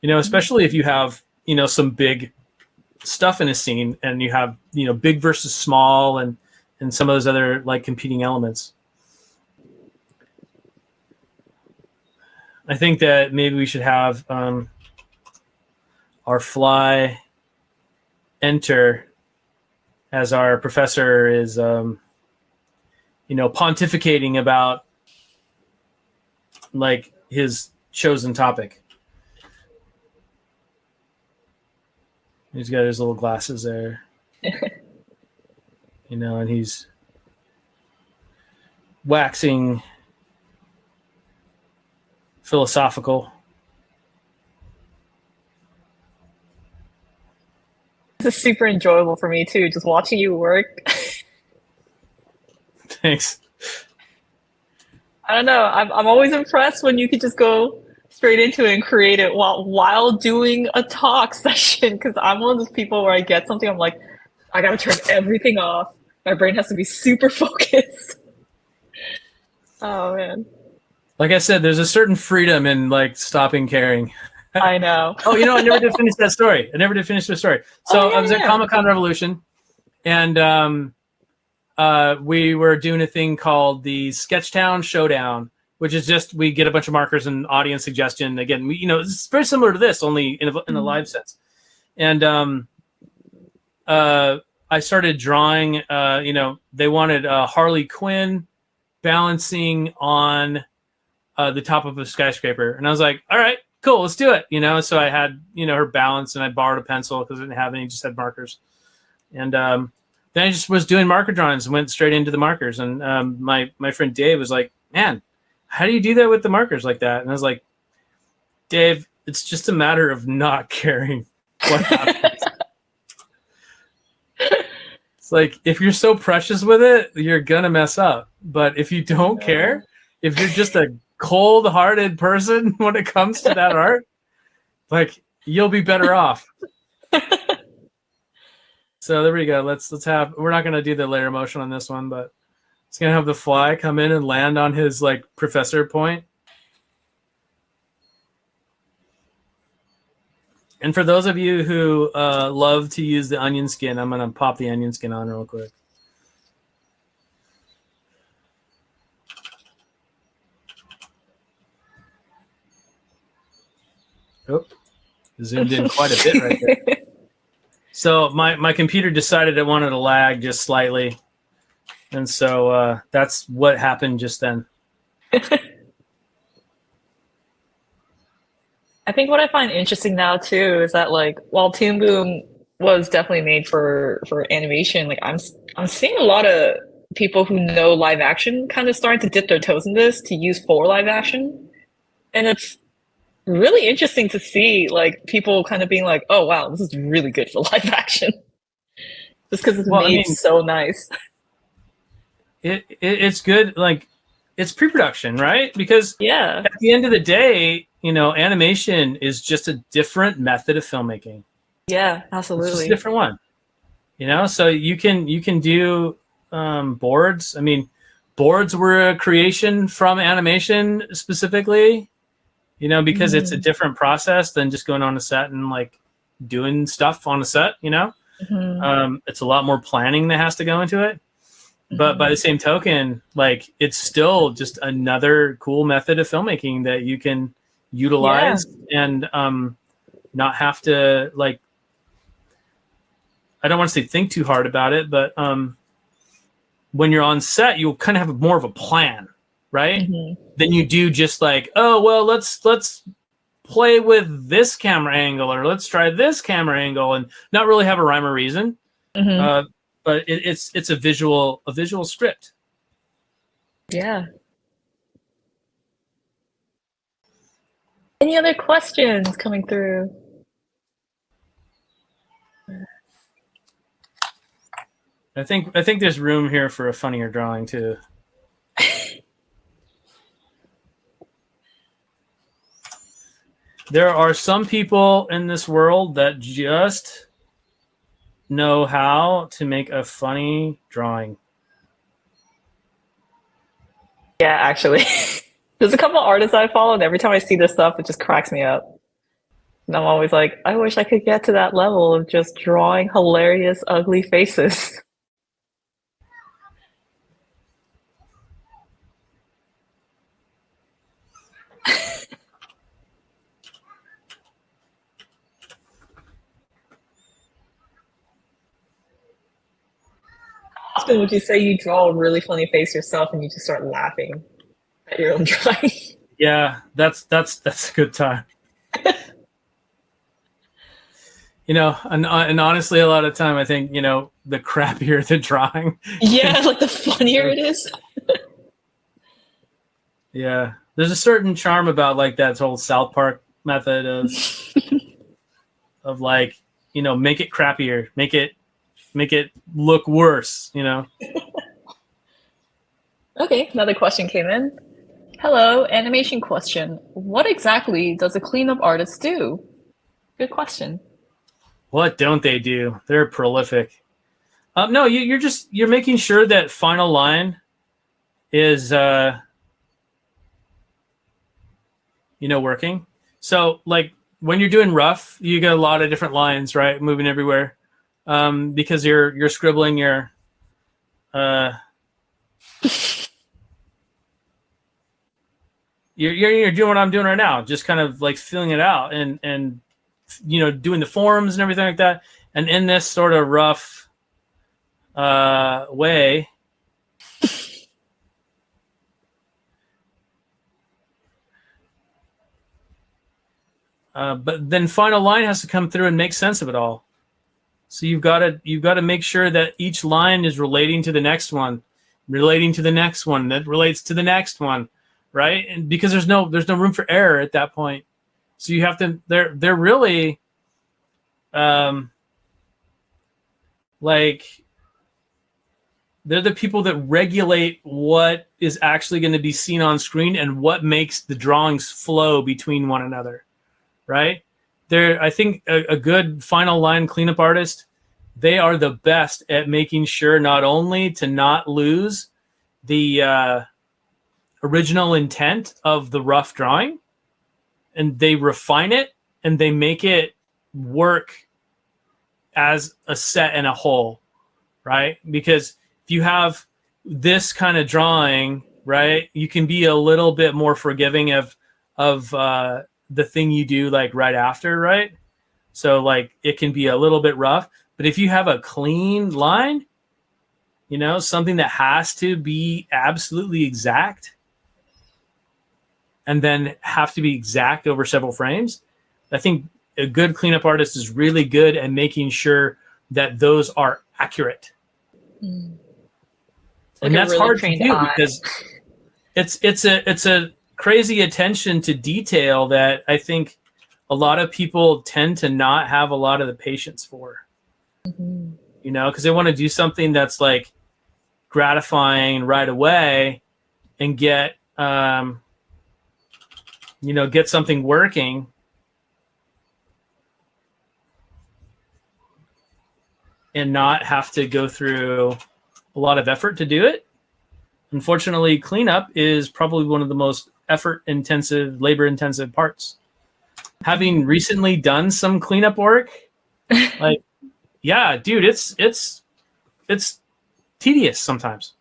Especially if you have, some big stuff in a scene and you have, big versus small and some of those other like competing elements. I think that maybe we should have our fly enter as our professor is, pontificating about like his chosen topic. He's got his little glasses there, and he's waxing philosophical. This is super enjoyable for me too, just watching you work. Thanks. I don't know. I'm always impressed when you could just go straight into it and create it while doing a talk session. Because I'm one of those people where I get something, I'm like, I gotta turn everything off. My brain has to be super focused. Oh man. Like I said, there's a certain freedom in like stopping caring. I know. Oh, I never did finish that story. I never did finish the story. So I was at Comic-Con Revolution, and we were doing a thing called the Sketchtown Showdown, which is just we get a bunch of markers and audience suggestion. Again, it's very similar to this, only in a live sense. And I started drawing. They wanted Harley Quinn balancing on the top of a skyscraper, and I was like, all right. Cool, let's do it. So I had, her balance, and I borrowed a pencil because I didn't have any, just had markers. And then I just was doing marker drawings and went straight into the markers. And my friend Dave was like, man, how do you do that with the markers like that? And I was like, Dave, it's just a matter of not caring what happens. It's like, if you're so precious with it, you're going to mess up. But if you don't care, if you're just a cold-hearted person when it comes to that art, like, you'll be better off. So there we go. Let's have, we're not going to do the layer motion on this one, but it's going to have the fly come in and land on his like professor point. And for those of you who love to use the onion skin, I'm going to pop the onion skin on real quick. Oh, zoomed in quite a bit right there. So my computer decided it wanted to lag just slightly. And so that's what happened just then. I think what I find interesting now too is that like while Toon Boom was definitely made for animation, like I'm seeing a lot of people who know live action kind of starting to dip their toes in this to use for live action. And it's really interesting to see like people kind of being like, oh wow, this is really good for live action. Just because it's made so nice. It's good, like it's pre-production, right? Because at the end of the day, animation is just a different method of filmmaking. Yeah, absolutely. It's just a different one. So you can do boards. I mean, boards were a creation from animation specifically, because it's a different process than just going on a set and like doing stuff on a set, It's a lot more planning that has to go into it. But by the same token, like, it's still just another cool method of filmmaking that you can utilize and not have to, like, I don't want to say think too hard about it, but when you're on set, you'll kind of have more of a plan, right? Than you do just like, oh, well, let's play with this camera angle, or let's try this camera angle, and not really have a rhyme or reason. But it's a visual script. Yeah. Any other questions coming through? I think there's room here for a funnier drawing too. There are some people in this world that just know how to make a funny drawing. Yeah, actually. There's a couple artists I follow, and every time I see this stuff, it just cracks me up. And I'm always like, I wish I could get to that level of just drawing hilarious, ugly faces. How often would you say you draw a really funny face yourself and you just start laughing at your own drawing? Yeah, that's a good time. You know, and honestly, a lot of time I think, you know, the crappier the drawing. Yeah, like the funnier it is. Yeah, there's a certain charm about like that whole South Park method of like, you know, make it crappier, make it look worse, you know. Okay, another question came in. Hello, animation question. What exactly does a cleanup artist do? Good question. What don't they do? They're prolific. No, you're making sure that final line is you know, working. So like when you're doing rough, you get a lot of different lines, right, moving everywhere, because you're scribbling your you're doing what I'm doing right now, just kind of like filling it out and you know, doing the forms and everything like that. And in this sort of rough way, but then final line has to come through and make sense of it all. So you've got to make sure that each line is relating to the next one, relating to the next one that relates to the next one, right? And because there's no room for error at that point. So you have to, they're really like, they're the people that regulate what is actually going to be seen on screen and what makes the drawings flow between one another, right? I think a good final line cleanup artist, they are the best at making sure not only to not lose the original intent of the rough drawing, and they refine it and they make it work as a set and a whole, right? Because if you have this kind of drawing, right, you can be a little bit more forgiving of the thing you do like right after, right? So like it can be a little bit rough, but if you have a clean line, you know, something that has to be absolutely exact and then have to be exact over several frames, I think a good cleanup artist is really good at making sure that those are accurate. Like and that's really hard to do eye. Because it's a crazy attention to detail that I think a lot of people tend to not have a lot of the patience for. You know, because they want to do something that's like gratifying right away and get you know, get something working. And not have to go through a lot of effort to do it. Unfortunately, cleanup is probably one of the most effort-intensive, labor-intensive parts. Having recently done some cleanup work, like, yeah, dude, it's tedious sometimes.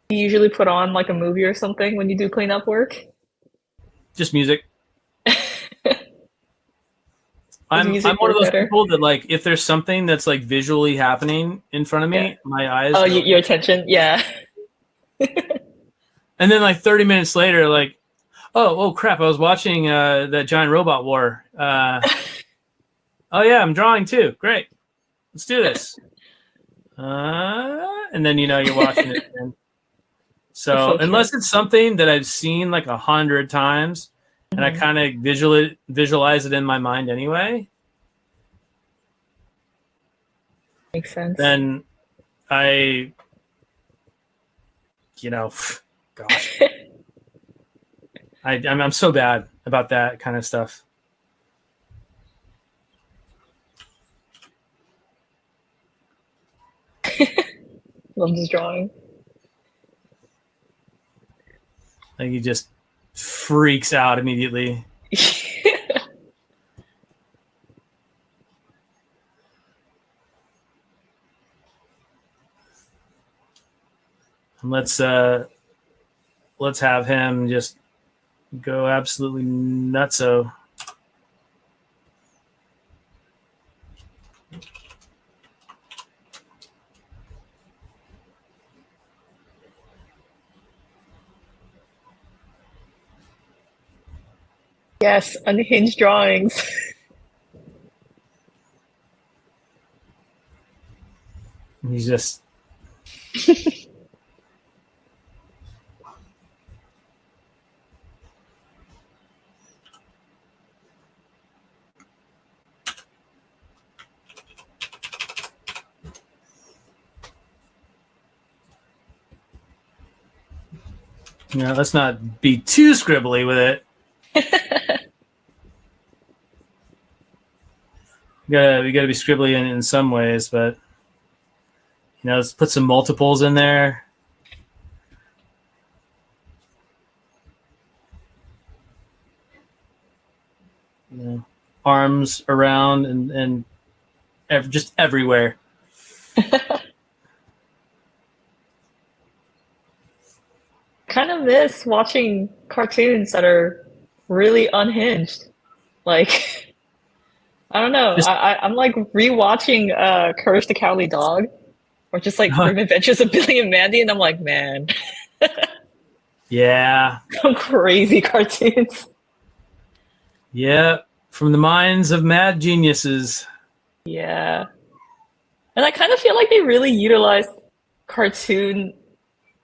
You usually put on like a movie or something when you do cleanup work? Just music. I'm Music one of work those better? people that like if there's something that's like visually happening in front of Yeah. me, my eyes Oh, go, your attention? Yeah. and then like 30 minutes later, like, oh crap, I was watching that giant robot war. Oh yeah, I'm drawing too. Great, let's do this. And then you're watching it again. That's So so true. unless it's something that I've seen like 100 times, and I kind of visualize it in my mind anyway, Makes sense. then I, gosh, I'm so bad about that kind of stuff. Love just drawing. Like he just freaks out immediately. And let's have him just go absolutely nutso. Yes, unhinged drawings. He's just let's not be too scribbly with it. We gotta be scribbly in some ways, but let's put some multiples in there. Arms around and just everywhere. Kind of miss watching cartoons that are really unhinged. Like, I don't know. I'm like rewatching Courage the Cowardly Dog, or just like Grim Adventures of Billy and Mandy, and I'm like, man, yeah, some crazy cartoons. Yeah, from the minds of mad geniuses. Yeah. And I kind of feel like they really utilize cartoon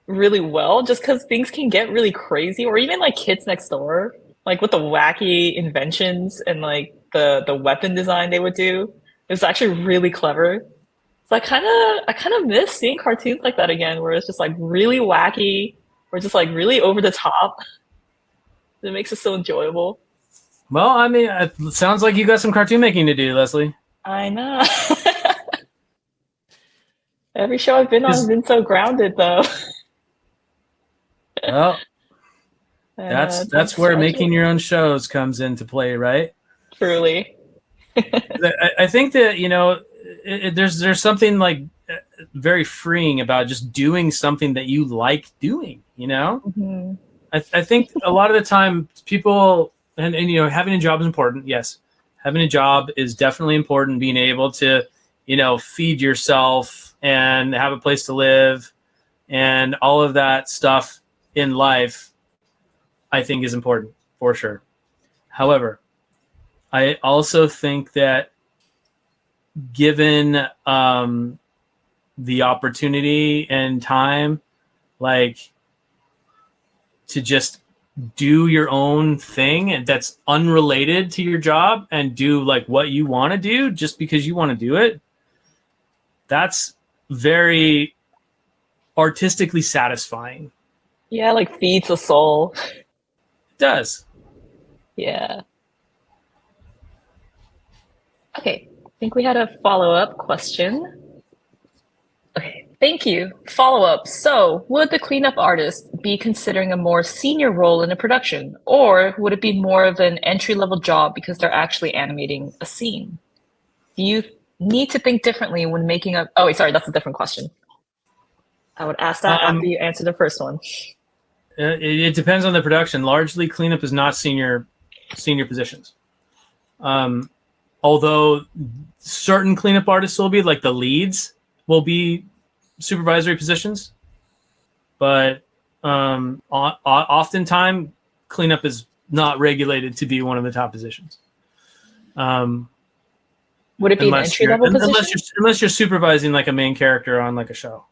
really well just because things can get really crazy, or even like Kids Next Door, like with the wacky inventions and like the weapon design they would do. It was actually really clever. So I kind of miss seeing cartoons like that again, where it's just like really wacky or just like really over the top. It makes it so enjoyable. Well, I mean, it sounds like you got some cartoon making to do, Leslie. I know. Every show I've been on has been so grounded, though. Well, that's where making your own shows comes into play, right? Truly. I think that there's something like very freeing about just doing something that you like doing. Mm-hmm. I think a lot of the time people and having a job is important. Yes, having a job is definitely important. Being able to feed yourself and have a place to live and all of that stuff in life, I think is important for sure. However, I also think that given the opportunity and time, like to just do your own thing and that's unrelated to your job and do like what you want to do just because you want to do it, that's very artistically satisfying. Yeah, like feeds the soul. It does. Yeah. Okay, I think we had a follow-up question. Okay, thank you. Follow-up. So, would the cleanup artist be considering a more senior role in a production, or would it be more of an entry-level job because they're actually animating a scene? Do you need to think differently when making a... Oh, wait, sorry, that's a different question. I would ask that after you answer the first one. It depends on the production. Largely, cleanup is not senior positions. Although certain cleanup artists will be, like the leads will be supervisory positions, but oftentimes cleanup is not regulated to be one of the top positions. Would it be an entry-level position? Unless you're supervising like a main character on like a show.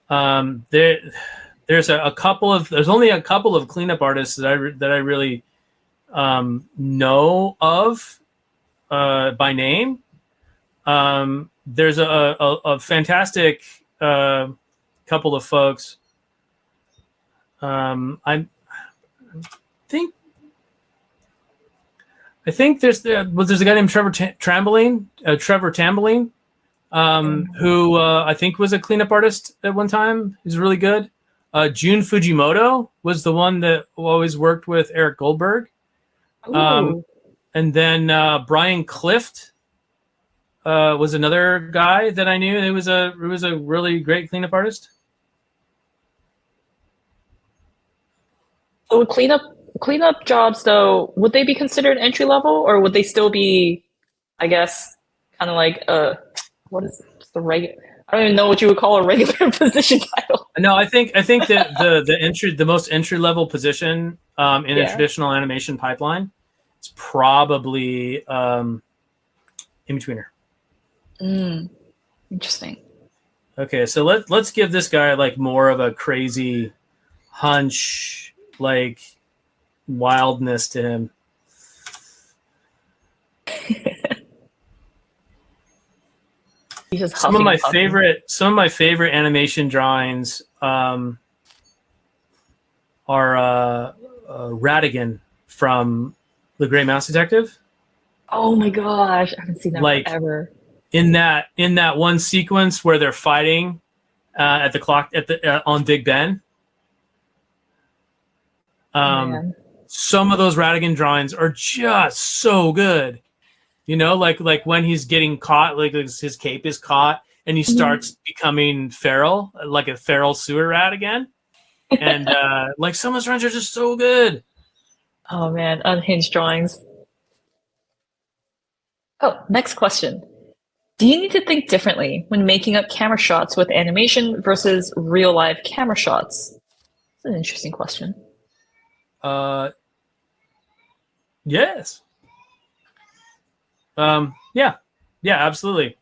There's only a couple of cleanup artists that I really know of by name. There's a fantastic couple of folks. I think there's a guy named Trevor Tamboline, who I think was a cleanup artist at one time. He's really good. Jun Fujimoto was the one that always worked with Eric Goldberg. And then Brian Clift was another guy that I knew. It was a really great cleanup artist. So cleanup jobs, though, would they be considered entry level, or would they still be, I guess, kind of like what is the regular? I don't even know what you would call a regular position title. No, I think that the most entry level position in a traditional animation pipeline is probably in-betweener. Interesting. Okay, so let's give this guy like more of a crazy hunch, like wildness to him. Some of my favorite animation drawings are Ratigan from The Great Mouse Detective. Oh my gosh, I haven't seen that forever. In that one sequence where they're fighting at the clock on Big Ben. Some of those Ratigan drawings are just so good. You know, like when he's getting caught, like his cape is caught and he starts becoming feral, like a feral sewer rat again. And like some of those drawings are just so good. Oh man, unhinged drawings. Oh, next question. Do you need to think differently when making up camera shots with animation versus real life camera shots? It's an interesting question. Yes. Yeah, absolutely.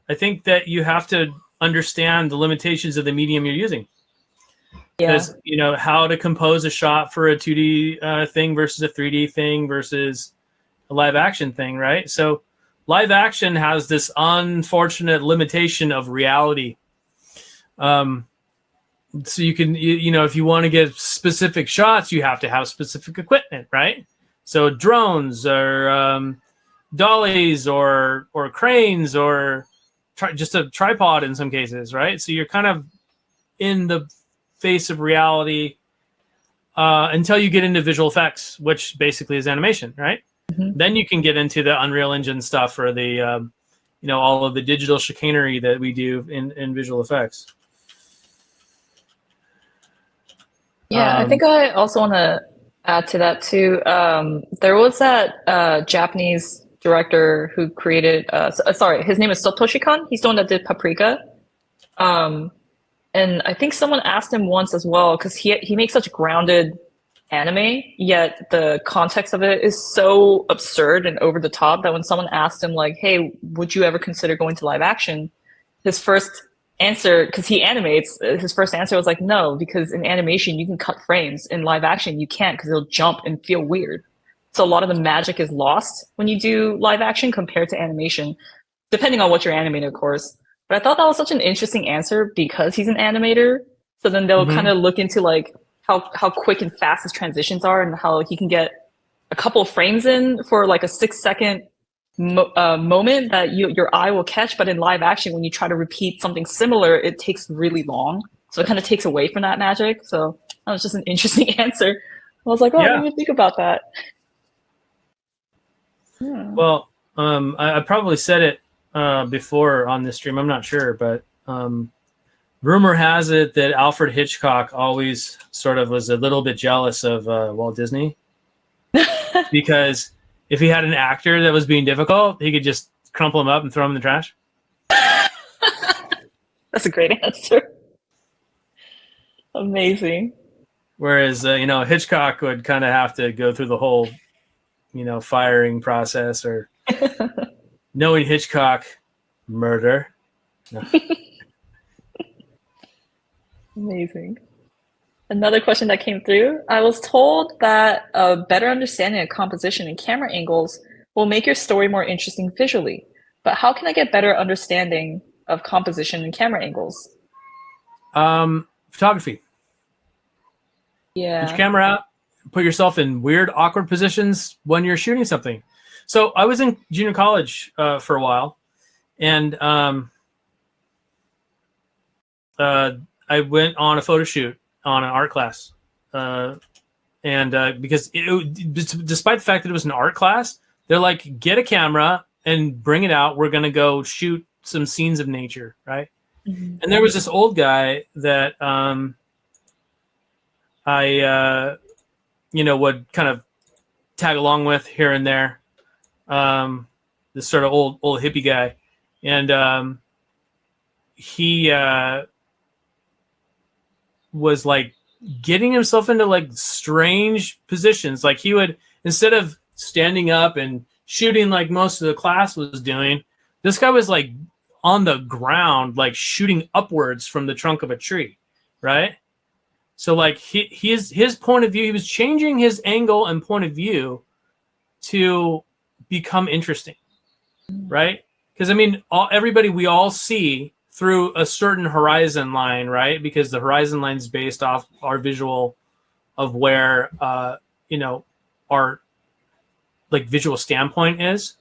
I think that you have to understand the limitations of the medium you're using. Because, you know, how to compose a shot for a 2D thing versus a 3D thing versus a live action thing, right? So live action has this unfortunate limitation of reality. So you can, you know, if you want to get specific shots, you have to have specific equipment, right? So drones or dollies or cranes or just a tripod in some cases, right? So you're kind of in the face of reality until you get into visual effects, which basically is animation, right? Then you can get into the Unreal Engine stuff or the, you know, all of the digital chicanery that we do in visual effects. Yeah, I think I also want to add to that too. There was that Japanese director who created, sorry, his name is Satoshi Kon. He's the one that did Paprika. And I think someone asked him once as well, because he makes such grounded anime, yet the context of it is so absurd and over the top that when someone asked him like, hey, would you ever consider going to live action? His first answer, because he animates, his first answer was like, no, because in animation you can cut frames. In live action you can't because it'll jump and feel weird. So a lot of the magic is lost when you do live action compared to animation, depending on what you're animating, of course. But I thought that was such an interesting answer because he's an animator. So then they'll kind of look into like how quick and fast his transitions are and how he can get a couple of frames in for like a 6-second moment that your eye will catch. But in live action, when you try to repeat something similar, it takes really long. So it kind of takes away from that magic. So that was just an interesting answer. I was like, oh, I didn't even think about that. Well, I probably said it before on this stream. I'm not sure, but Rumor has it that Alfred Hitchcock always sort of was a little bit jealous of Walt Disney because if he had an actor that was being difficult, he could just crumple him up and throw him in the trash. That's a great answer. Amazing. Whereas, Hitchcock would kind of have to go through the whole, firing process or knowing Hitchcock, murder. No. Amazing. Another question that came through. I was told that a better understanding of composition and camera angles will make your story more interesting visually. But how can I get better understanding of composition and camera angles? Photography. Yeah. Get your camera out. Put yourself in weird, awkward positions when you're shooting something. So I was in junior college for a while, and I went on a photo shoot on an art class, because despite the fact that it was an art class, they're like, get a camera and bring it out. We're gonna go shoot some scenes of nature, right? Mm-hmm. And there was this old guy that I would kind of tag along with here and there. This sort of old hippie guy, and he was like getting himself into like strange positions. Like he would, instead of standing up and shooting like most of the class was doing, this guy was like on the ground, like shooting upwards from the trunk of a tree, right? So like his point of view, he was changing his angle and point of view to become interesting, right? Because I mean, everybody we all see through a certain horizon line, right? Because the horizon line is based off our visual of where our like visual standpoint is,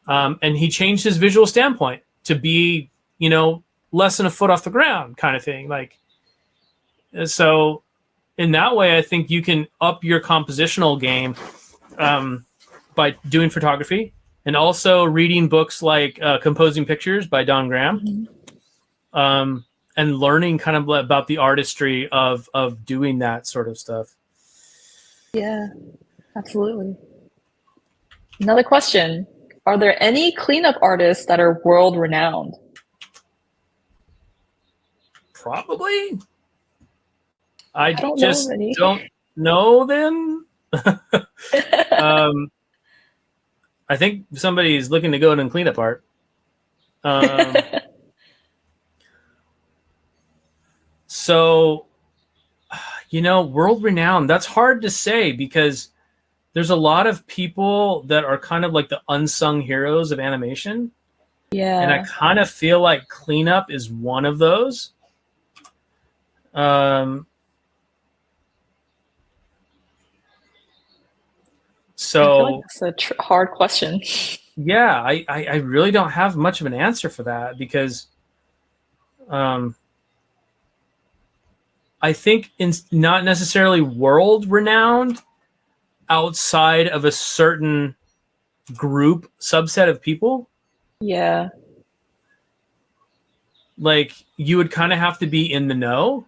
and he changed his visual standpoint to be less than a foot off the ground, kind of thing, like. So in that way, I think you can up your compositional game by doing photography and also reading books like Composing Pictures by Don Graham, and learning kind of about the artistry of doing that sort of stuff. Yeah, absolutely. Another question. Are there any cleanup artists that are world renowned? Probably. I don't just know any. Don't know them. I think somebody's looking to go in and clean up art. So, world renowned, that's hard to say because there's a lot of people that are kind of like the unsung heroes of animation. Yeah. And I kind of feel like cleanup is one of those. So I feel like that's a hard question. Yeah, I really don't have much of an answer for that because I think it's not necessarily world renowned outside of a certain group subset of people. Yeah. Like you would kind of have to be in the know.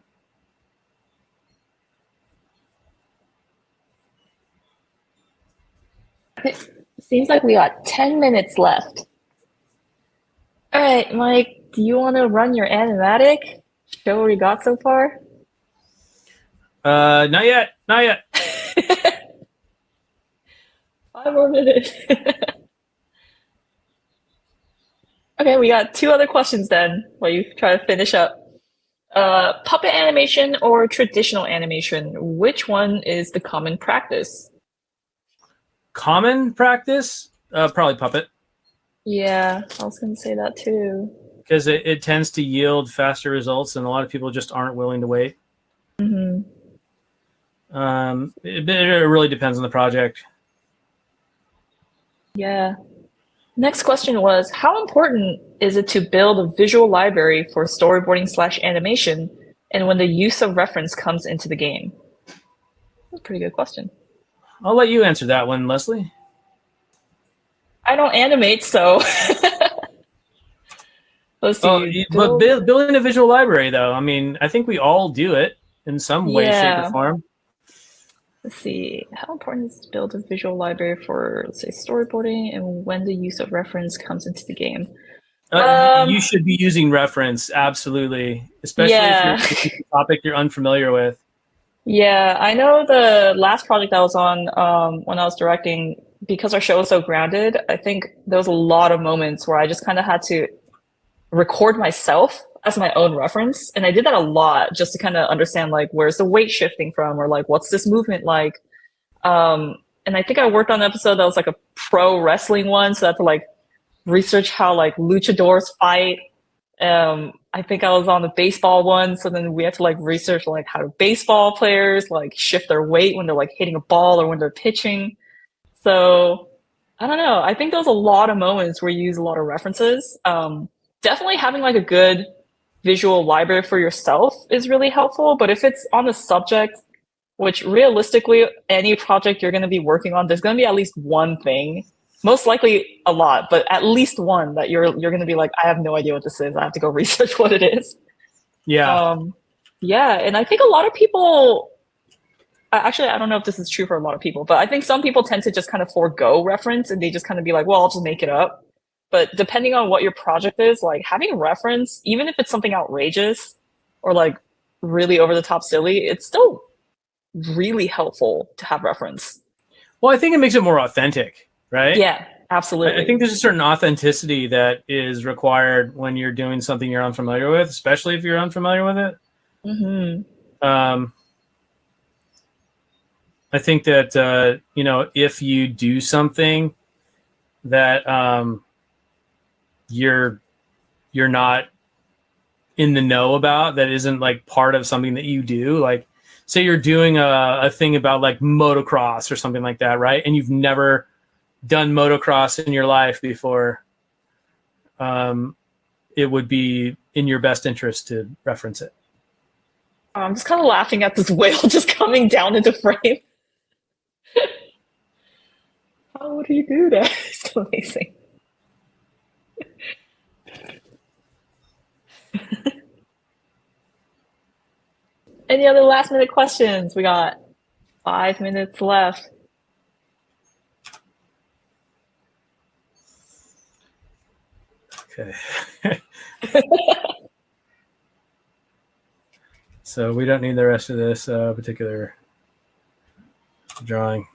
It seems like we got 10 minutes left. All right, Mike, do you want to run your animatic? Show what we got so far? Not yet. 5 more minutes. Okay, we got 2 other questions then while you try to finish up. Puppet animation or traditional animation? Which one is the common practice? Common practice? Probably puppet. Yeah, I was going to say that too. Because it tends to yield faster results, and a lot of people just aren't willing to wait. Mm-hmm. It really depends on the project. Yeah. Next question was, how important is it to build a visual library for storyboarding/animation, and when the use of reference comes into the game? That's a pretty good question. I'll let you answer that one, Leslie. I don't animate, so Let's Oh, see. but building a visual library, though, I mean, I think we all do it in some way, shape, or form. Let's see. How important is to build a visual library for, let's say, storyboarding, and when the use of reference comes into the game? You should be using reference, absolutely, especially if you're using a topic you're unfamiliar with. Yeah, I know the last project I was on when I was directing, because our show was so grounded, I think there was a lot of moments where I just kind of had to record myself as my own reference. And I did that a lot just to kind of understand, like, where's the weight shifting from, or like, what's this movement like? And I think I worked on an episode that was like a pro wrestling one. So I had to like research how like luchadors fight. I think I was on the baseball one. So then we had to like research like how do baseball players like shift their weight when they're like hitting a ball or when they're pitching. So I don't know. I think there's a lot of moments where you use a lot of references. Definitely having like a good visual library for yourself is really helpful. But if it's on the subject, which realistically, any project you're going to be working on, there's going to be at least one thing, most likely a lot, but at least one that you're going to be like, I have no idea what this is. I have to go research what it is. Yeah. Yeah. And I think a lot of people, actually, I don't know if this is true for a lot of people, but I think some people tend to just kind of forego reference and they just kind of be like, well, I'll just make it up. But depending on what your project is, like having reference, even if it's something outrageous or like really over the top silly, it's still really helpful to have reference. Well, I think it makes it more authentic, right? Yeah, absolutely. I think there's a certain authenticity that is required when you're doing something you're unfamiliar with, especially if you're unfamiliar with it. Mm-hmm. I think that, if you do something that you're not in the know about, that isn't like part of something that you do, like say you're doing a thing about like motocross or something like that, right? And you've never done motocross in your life before, it would be in your best interest to reference it. I'm just kind of laughing at this whale just coming down into frame. How would he do that? It's amazing. Any other last minute questions? We got 5 minutes left. Okay. So we don't need the rest of this particular drawing.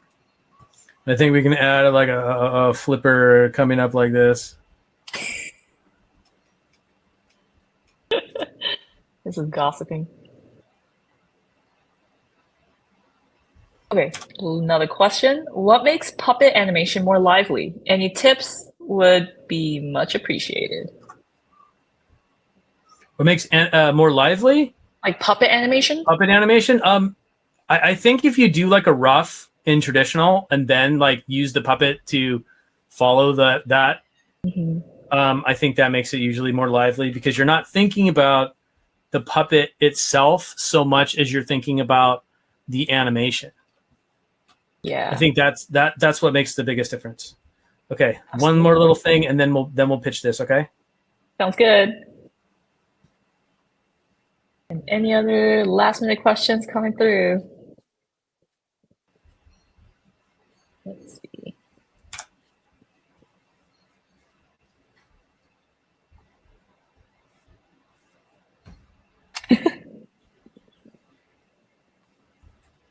I think we can add like a flipper coming up like this. This is gossiping. Okay, another question. What makes puppet animation more lively? Any tips would be much appreciated. What makes more lively? Like puppet animation? Puppet animation? I think if you do like a rough in traditional and then like use the puppet to follow that, I think that makes it usually more lively because you're not thinking about the puppet itself so much as you're thinking about the animation. Yeah. I think that's what makes the biggest difference. Okay, one more little thing, and then we'll pitch this. Okay. Sounds good. And any other last minute questions coming through? Let's see.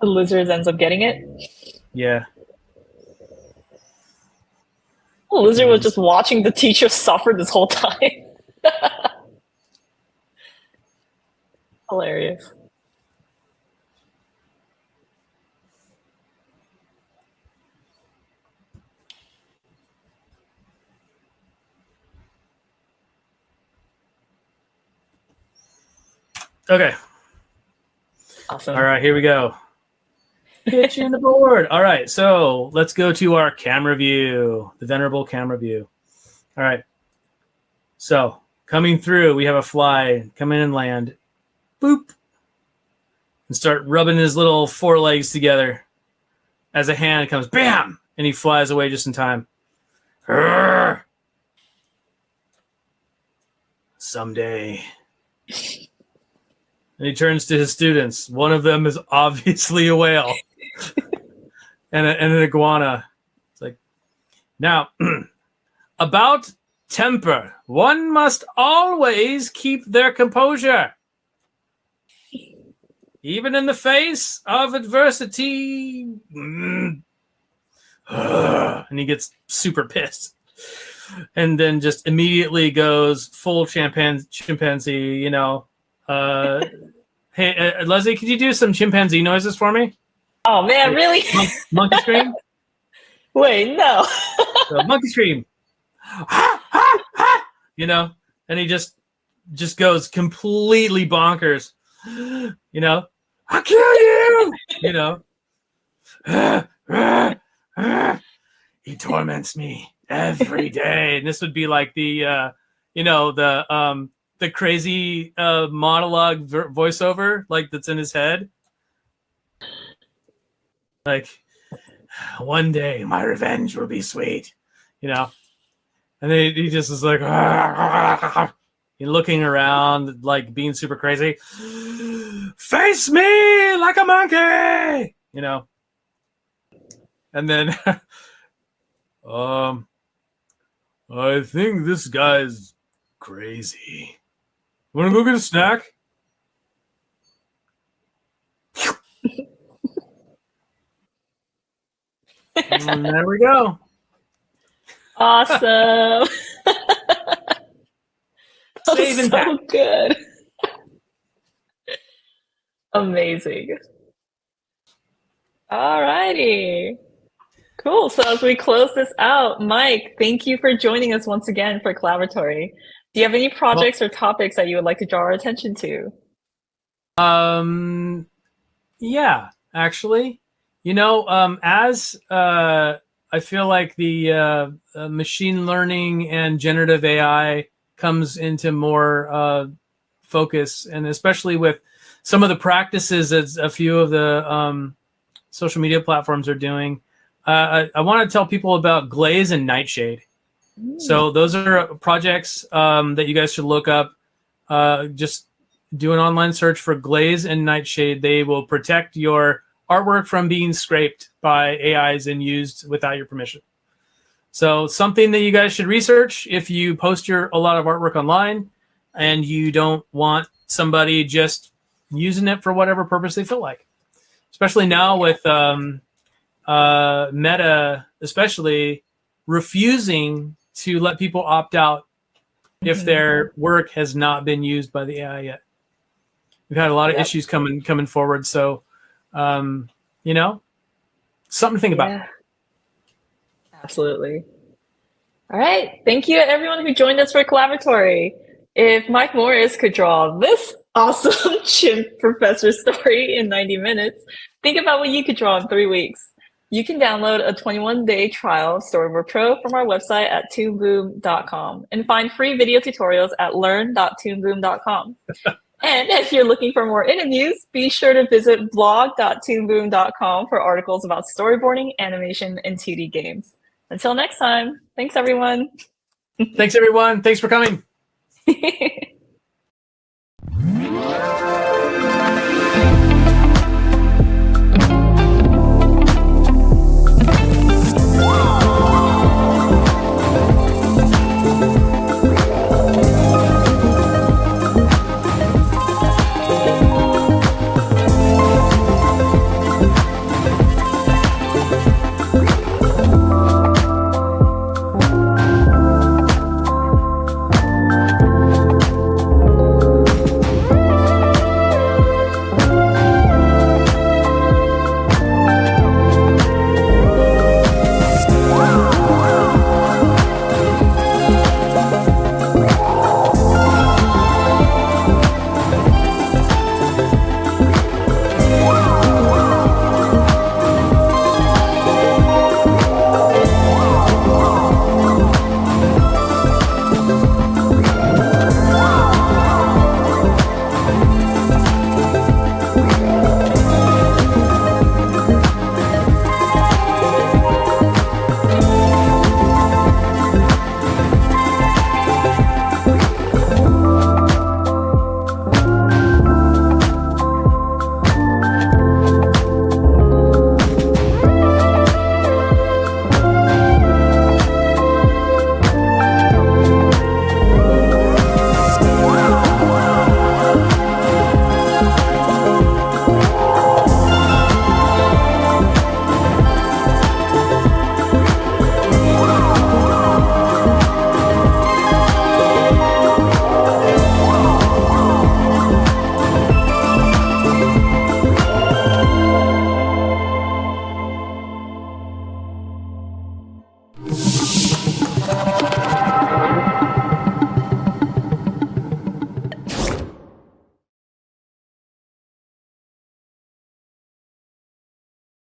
The lizard ends up getting it. Yeah. The lizard was just watching the teacher suffer this whole time. Hilarious. Okay. Awesome. All right, here we go. Pitching the board. All right, so let's go to our camera view, the venerable camera view. All right. So coming through, we have a fly come in and land. Boop. And start rubbing his little forelegs together. As a hand comes, bam! And he flies away just in time. someday. And he turns to his students. One of them is obviously a whale and an iguana. It's like, now, about temper. One must always keep their composure. Even in the face of adversity. And he gets super pissed. And then just immediately goes full chimpanzee, you know. Hey, Leslie, could you do some chimpanzee noises for me? Oh, man, really? Monkey scream? Wait, no. So, monkey scream. You know, and he just goes completely bonkers. You know, I'll kill you. You know, he torments me every day. And this would be like the, you know, the crazy monologue voiceover, like that's in his head. Like, one day my revenge will be sweet, you know. And then he just is like, looking around, like being super crazy. Face me like a monkey, you know. And then, I think this guy's crazy. Want to go get a snack? And there we go. Awesome. Save and So good. Amazing. All righty. Cool. So as we close this out, Mike, thank you for joining us once again for Collaboratory. Do you have any projects or topics that you would like to draw our attention to? Yeah, actually, you know, as I feel like the machine learning and generative AI comes into more focus, and especially with some of the practices that a few of the social media platforms are doing, I want to tell people about Glaze and Nightshade. So those are projects that you guys should look up. Just do an online search for Glaze and Nightshade. They will protect your artwork from being scraped by AIs and used without your permission. So something that you guys should research if you post a lot of artwork online and you don't want somebody just using it for whatever purpose they feel like. Especially now with Meta, especially refusing to let people opt out if their work has not been used by the AI yet. We've had a lot of issues coming forward. So, you know, something to think about. Absolutely. All right. Thank you to everyone who joined us for Collaboratory. If Mike Morris could draw this awesome chimp professor story in 90 minutes, think about what you could draw in 3 weeks. You can download a 21-day trial of Storyboard Pro from our website at toonboom.com and find free video tutorials at learn.toonboom.com. And if you're looking for more interviews, be sure to visit blog.toonboom.com for articles about storyboarding, animation, and 2D games. Until next time, thanks everyone. Thanks everyone. Thanks for coming.